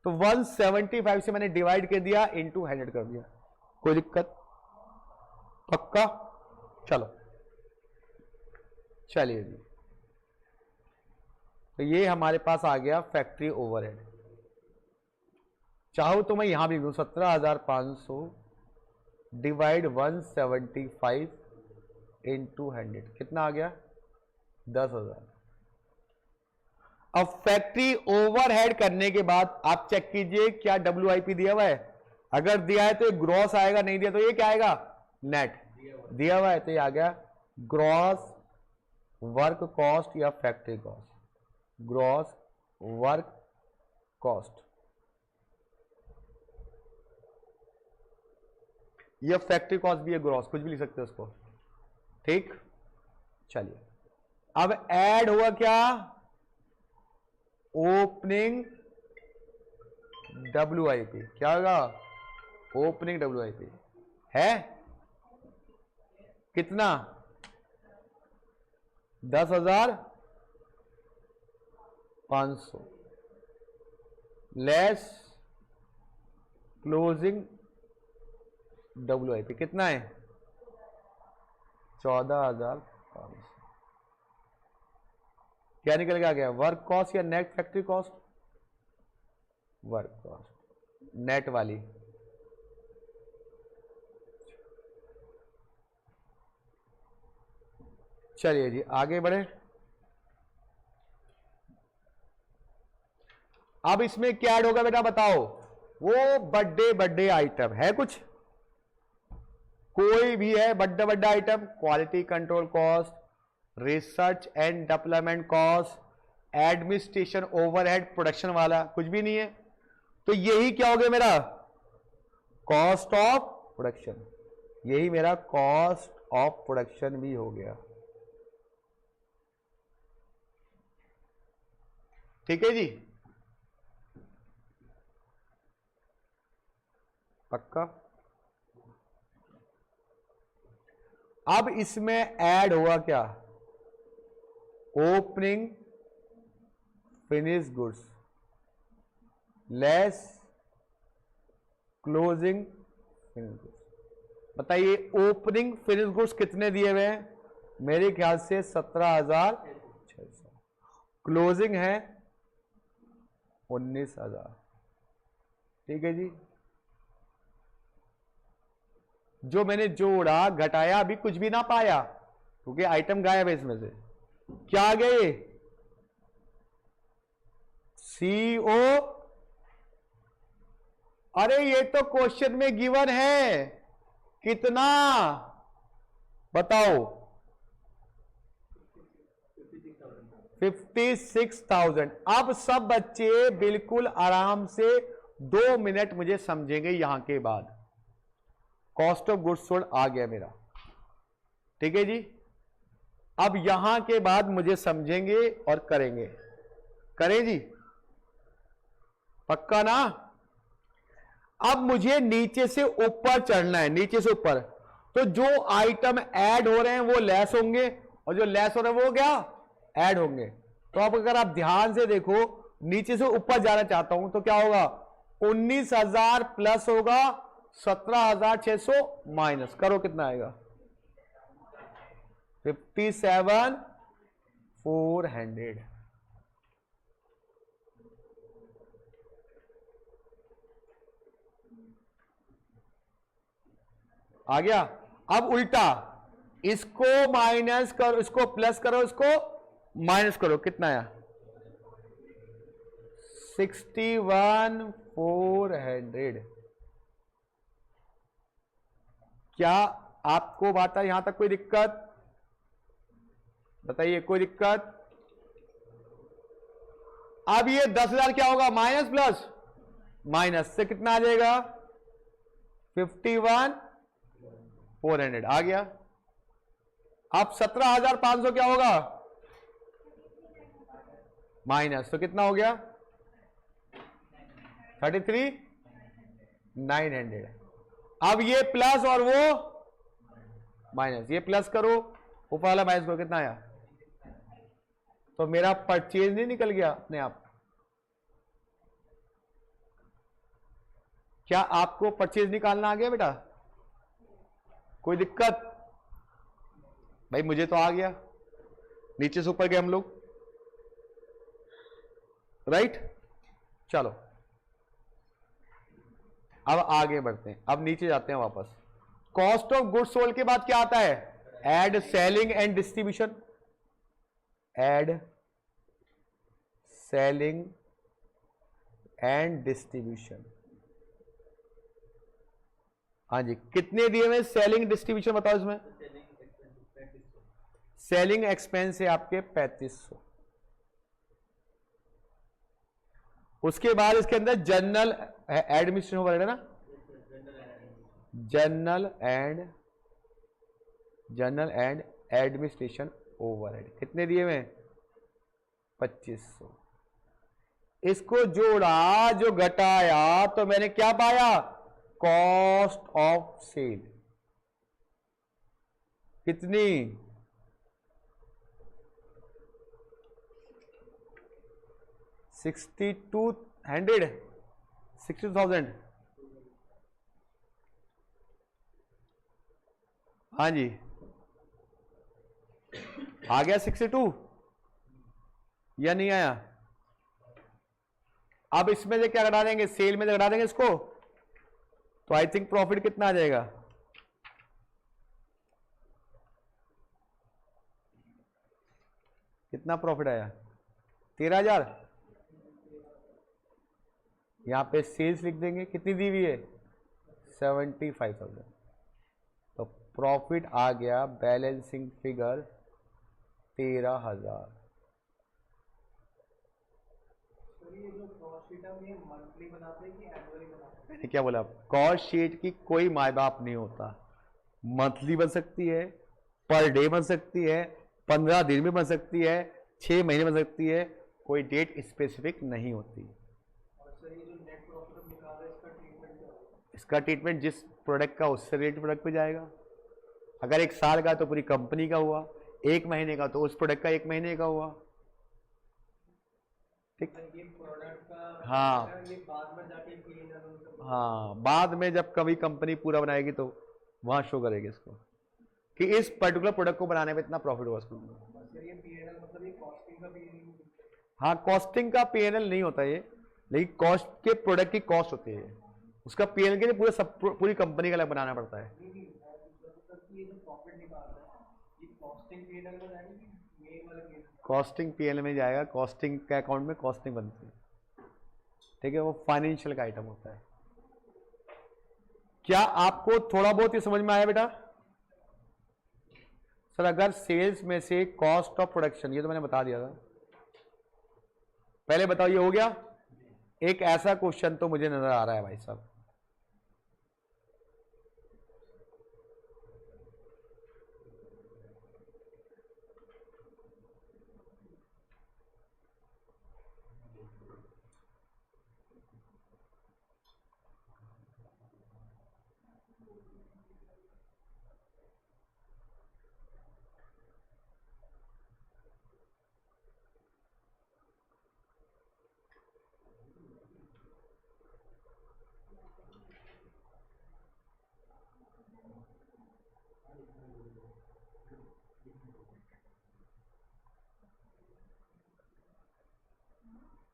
तो 175 से मैंने डिवाइड कर दिया, इंटू 100 कर दिया, कोई दिक्कत, पक्का। चलो चलिए जी, तो ये हमारे पास आ गया फैक्ट्री ओवरहेड। चाहो तो मैं यहां भी दूं, 17,500 डिवाइड 175 इंटू 100 कितना आ गया, 10,000। अब फैक्ट्री ओवरहेड करने के बाद आप चेक कीजिए क्या WIP दिया हुआ है, अगर दिया है तो ये ग्रॉस आएगा, नहीं दिया तो ये क्या आएगा, नेट। दिया हुआ है तो ये आ गया ग्रॉस वर्क कॉस्ट या factory cost, gross work cost. ये फैक्ट्री कॉस्ट भी है, ग्रॉस कुछ भी लिख सकते हो उसको। ठीक, चलिए अब ऐड हुआ क्या, ओपनिंग WIP। क्या होगा, ओपनिंग WIP है कितना, 10,500 लेस क्लोजिंग WIP कितना है, 14,500। क्या निकल के आ गया, वर्क कॉस्ट या net factory cost, work cost net वाली। चलिए जी आगे बढ़े। अब इसमें क्या ऐड होगा बेटा बताओ, वो बर्थडे आइटम है कुछ, कोई भी है birthday item, quality control cost, research and development cost, administration overhead, production वाला कुछ भी नहीं है, तो यही क्या हो गया मेरा, कॉस्ट ऑफ प्रोडक्शन। यही मेरा कॉस्ट ऑफ प्रोडक्शन भी हो गया। ठीक है जी, पक्का। अब इसमें ऐड हुआ क्या, opening finish goods less closing finish goods. बताइए ओपनिंग फिनिश गुड्स कितने दिए हुए हैं, मेरे ख्याल से 17,600, क्लोजिंग है 19,000। ठीक है जी, जो मैंने जोड़ा घटाया अभी कुछ भी ना पाया क्योंकि आइटम गायब है इसमें से। क्या आ गया ये, CO, अरे ये तो क्वेश्चन में गिवन है, कितना बताओ, 56,000। अब सब बच्चे बिल्कुल आराम से 2 मिनट मुझे समझेंगे यहां के बाद। कॉस्ट ऑफ गुड्स सोल्ड आ गया मेरा, ठीक है जी। अब यहां के बाद मुझे समझेंगे और करेंगे, करें जी, पक्का ना। अब मुझे नीचे से ऊपर चढ़ना है, नीचे से ऊपर, तो जो आइटम ऐड हो रहे हैं वो लेस होंगे और जो लेस हो रहे हैं वो क्या, ऐड होंगे। तो अब अगर आप ध्यान से देखो, नीचे से ऊपर जाना चाहता हूं तो क्या होगा, 19,000 प्लस होगा 17,600 माइनस करो, कितना आएगा, 57,400। आ गया। अब उल्टा, इसको माइनस करो, इसको प्लस करो, इसको माइनस करो, कितना आया, 61,400। क्या आपको बात है यहां तक कोई दिक्कत, बताइए कोई दिक्कत। अब ये 10,000 क्या होगा, माइनस प्लस, माइनस से कितना आ जाएगा, 51,400 आ गया। अब 17,500 क्या होगा, माइनस, तो कितना हो गया, 33,900। अब ये प्लस और वो माइनस, ये प्लस करो, ऊपर वाला माइनस करो, कितना आया, तो मेरा परचेज नहीं निकल गया अपने आप। क्या आपको परचेज निकालना आ गया बेटा, कोई दिक्कत, भाई मुझे तो आ गया, नीचे से ऊपर गए हम लोग, राइट। चलो अब आगे बढ़ते हैं, अब नीचे जाते हैं वापस। कॉस्ट ऑफ गुड्स सोल्ड के बाद क्या आता है, add selling and distribution, add selling and distribution. हाँ जी, कितने दिए हुए सेलिंग डिस्ट्रीब्यूशन बताओ इसमें, सेलिंग एक्सपेंस है आपके 3500। उसके बाद इसके अंदर जनरल एडमिनिस्ट्रेशन वगैरह ना, जनरल एंड एडमिनिस्ट्रेशन ओवरहेड कितने दिए हुए? 2500। इसको जोड़ा जो घटाया तो मैंने क्या पाया? कॉस्ट ऑफ सेल कितनी? 6200 60,000। हाँ जी, आ गया 62 या नहीं आया? अब इसमें से क्या घटा देंगे? सेल में से घटा देंगे इसको, तो आई थिंक प्रॉफिट कितना आ जाएगा? कितना प्रॉफिट आया? 13,000। यहां पे सेल्स लिख देंगे, कितनी दी हुई है? 75,000। तो प्रॉफिट आ गया बैलेंसिंग फिगर 13,000। ये जो कॉस्ट शीट है ये मंथली बनाते हैं कि एनुअली बनाते हैं? मैंने क्या बोला? कॉस्ट शीट की कोई माय बाप नहीं होता। मंथली बन सकती है, पर डे बन सकती है, 15 दिन में बन सकती है, 6 महीने बन सकती है, कोई डेट स्पेसिफिक नहीं होती। और सर ये जो नेट प्रॉफिट निकाल रहे हैं इसका ट्रीटमेंट क्या होगा? इसका ट्रीटमेंट जिस प्रोडक्ट का उससे रेट प्रोडक्ट पे जाएगा। अगर 1 साल का तो पूरी कंपनी का हुआ, 1 महीने का तो उस प्रोडक्ट का 1 महीने का हुआ। ठीक, ये प्रोडक्ट का हाँ ये बाद में जाके P&L हाँ, बाद में जब कभी कंपनी पूरा बनाएगी तो वहां शो करेगी इसको कि इस पर्टिकुलर प्रोडक्ट को बनाने में इतना प्रॉफिट हुआ उसको। सर ये P&L मतलब ये कॉस्टिंग का P&L? हाँ, कॉस्टिंग का पीएनएल नहीं होता ये, लेकिन कॉस्ट के प्रोडक्ट की कॉस्ट होती है, उसका पीएनएल के लिए पूरे सब पूरी कंपनी का अलग बनाना पड़ता है। नहीं सर ये जो प्रॉफिट निकाल रहे हैं ये कॉस्टिंग P&L में जाएगी कि मेन वाले P&L? कॉस्टिंग पीएनएल में जाएगा, कॉस्टिंग के अकाउंट में कॉस्टिंग बनती है, ठीक है, वो फाइनेंशियल का आइटम होता है। क्या आपको थोड़ा बहुत ये समझ में आया बेटा? सर अगर सेल्स में से कॉस्ट ऑफ प्रोडक्शन, ये तो मैंने बता दिया था, पहले बताओ ये हो गया? एक ऐसा क्वेश्चन तो मुझे नजर आ रहा है भाई साहब,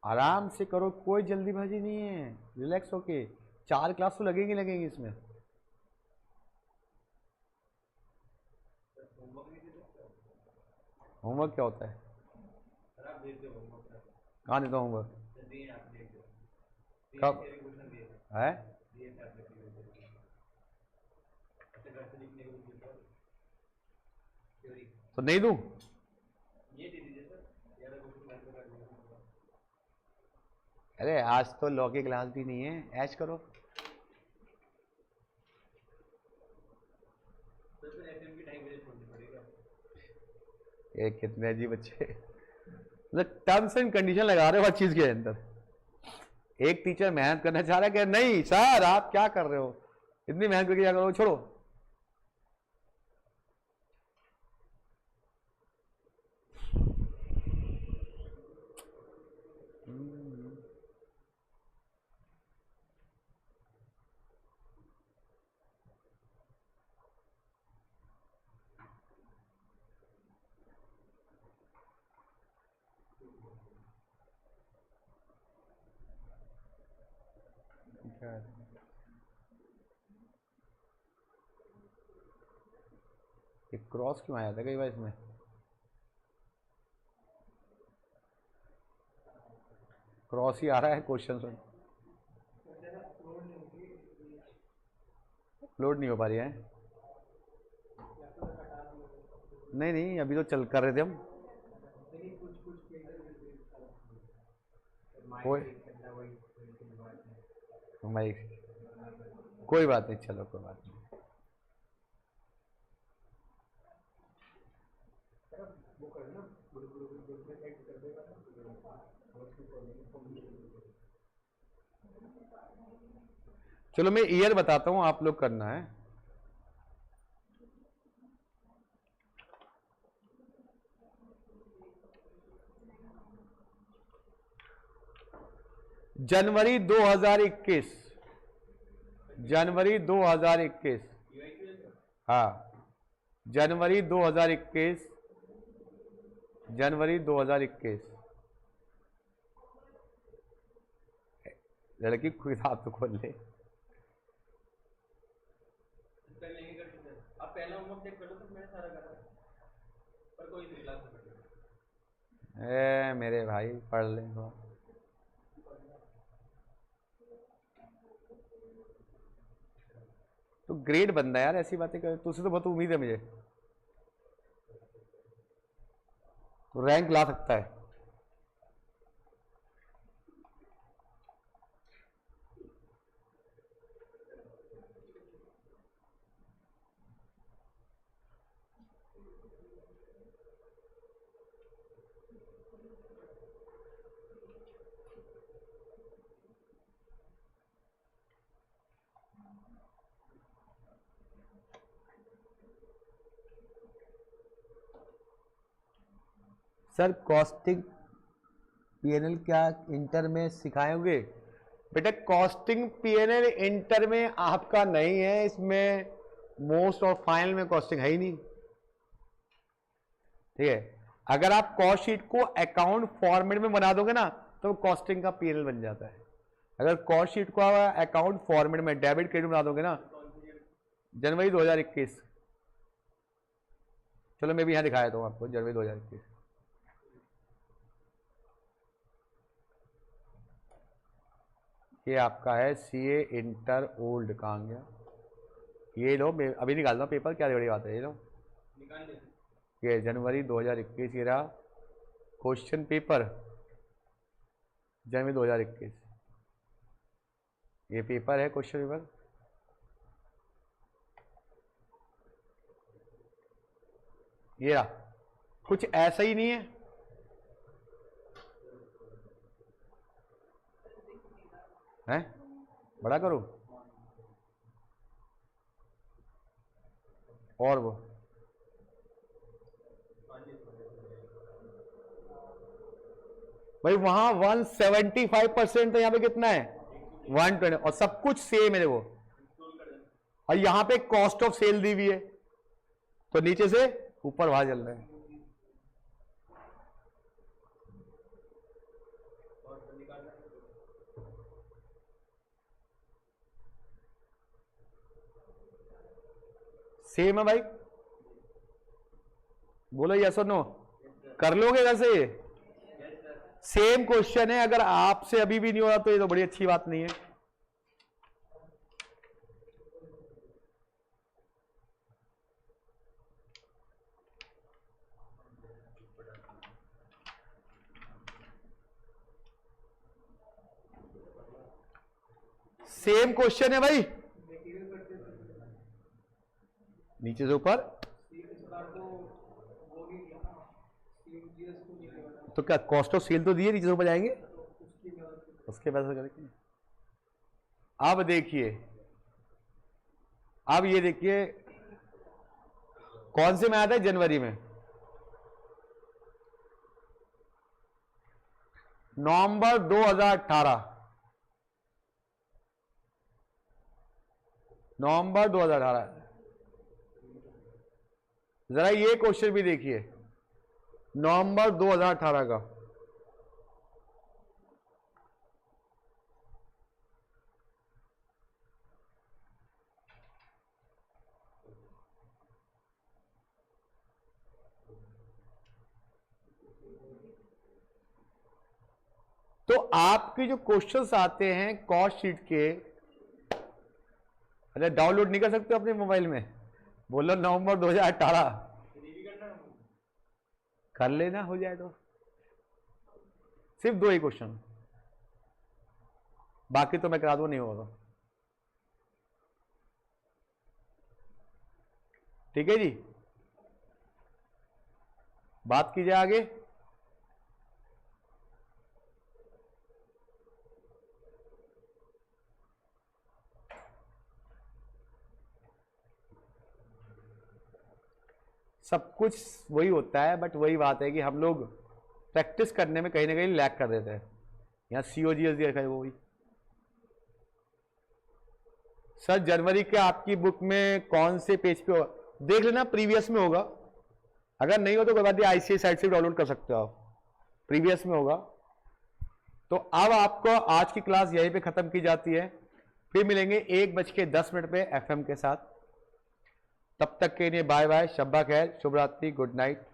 आराम से करो, कोई जल्दीबाजी नहीं है, रिलैक्स होके। 4 क्लास तो लगेंगी लगेंगी इसमें। होमवर्क क्या होता है? कहाँ देता हूँ होमवर्क? कब है? तो नहीं दूं? अरे आज तो लॉ की क्लास भी नहीं है, ऐश करो। ये कितने अजीब बच्चे, मतलब टर्म्स एंड कंडीशन लगा रहे हो हर चीज के अंदर। एक टीचर मेहनत करना चाह रहा है कि नहीं सर आप क्या कर रहे हो, इतनी मेहनत करके क्या करो, छोड़ो। ये क्रॉस क्यों आया था कई बार इसमें? क्रॉस ही आ रहा है क्वेश्चन में, अपलोड नहीं हो पा रही है। नहीं नहीं, अभी तो चल कर रहे थे हम। कोई कोई बात नहीं, चलो कोई बात नहीं। चलो मैं ईयर बताता हूं, आप लोग करना है। जनवरी 2021, जनवरी 2021, हाँ जनवरी 2021, जनवरी 2021। लड़की किताब तो खोल ले। आप पहला होमवर्क चेक कर लो तो मैंने सारा करा पर कोई नहीं क्लास में। मेरे भाई पढ़ ले थोड़ा। तो ग्रेड बंदा यार, ऐसी बातें कर, तुझसे तो बहुत उम्मीद है मुझे, तो रैंक ला सकता है। सर कॉस्टिंग पीएनएल क्या इंटर में सिखाएंगे? बेटा कॉस्टिंग पीएनएल इंटर में आपका नहीं है, इसमें मोस्ट और फाइनल में कॉस्टिंग है ही नहीं। ठीक है, अगर आप कॉस्ट शीट को अकाउंट फॉर्मेट में बना दोगे ना तो कॉस्टिंग का पीएनएल बन जाता है। अगर कॉस्ट शीट को अकाउंट फॉर्मेट में डेबिट क्रेडिट बना दोगे ना, जनवरी 2021। चलो मैं भी यहां दिखाया था आपको, जनवरी 2021। ये आपका है सीए इंटर ओल्ड, कहाँ गया ये? लो मैं अभी निकालता हूँ पेपर, क्या बड़ी बात है, ये लो ये जनवरी 2021 ये रहा क्वेश्चन पेपर, जनवरी 2021 ये पेपर है, क्वेश्चन पेपर। ये रहा, कुछ ऐसा ही नहीं है। हैं बड़ा करूं और वो भाई वहां 175% तो यहाँ पे कितना है 120, और सब कुछ सेम है वो, और यहां पे कॉस्ट ऑफ सेल दी हुई है, तो नीचे से ऊपर वहां चल रहे हैं। सेम है भाई, बोलो यस और नो, कर लोगे कैसे? ये सेम क्वेश्चन है, अगर आपसे अभी भी नहीं हो रहा तो ये तो बड़ी अच्छी बात नहीं है। सेम क्वेश्चन है भाई, नीचे से ऊपर, तो क्या कॉस्ट ऑफ सेल तो दिए, नीचे से ऊपर जाएंगे उसके पैसे करेंगे। अब देखिए, अब ये देखिए कौन से में आता है, जनवरी में, नवंबर 2018, नवंबर 2018। जरा ये क्वेश्चन भी देखिए, नवंबर 2018 का, तो आपके जो क्वेश्चंस आते हैं कॉस्ट शीट के, अरे डाउनलोड नहीं कर सकते अपने मोबाइल में? बोलो नवंबर 2018 कर लेना, हो जाए तो। सिर्फ 2 ही क्वेश्चन, बाकी तो मैं करा दूं, नहीं होगा। ठीक है जी, बात कीजिए आगे। सब कुछ वही होता है, बट वही बात है कि हम लोग प्रैक्टिस करने में कहीं ना कहीं लैग कर देते हैं। यहाँ COGS दिया है वो वही। सर जनवरी के आपकी बुक में कौन से पेज पे होगा, देख लेना, प्रीवियस में होगा। अगर नहीं हो तो कोई बात नहीं, ICAI साइट से डाउनलोड कर सकते हो आप, प्रीवियस में होगा। तो अब आपको आज की क्लास यहीं पे खत्म की जाती है, फिर मिलेंगे 1:10 पे FM के साथ। तब तक के लिए बाय बाय, शब्बा खैर, शुभ रात्रि, गुड नाइट।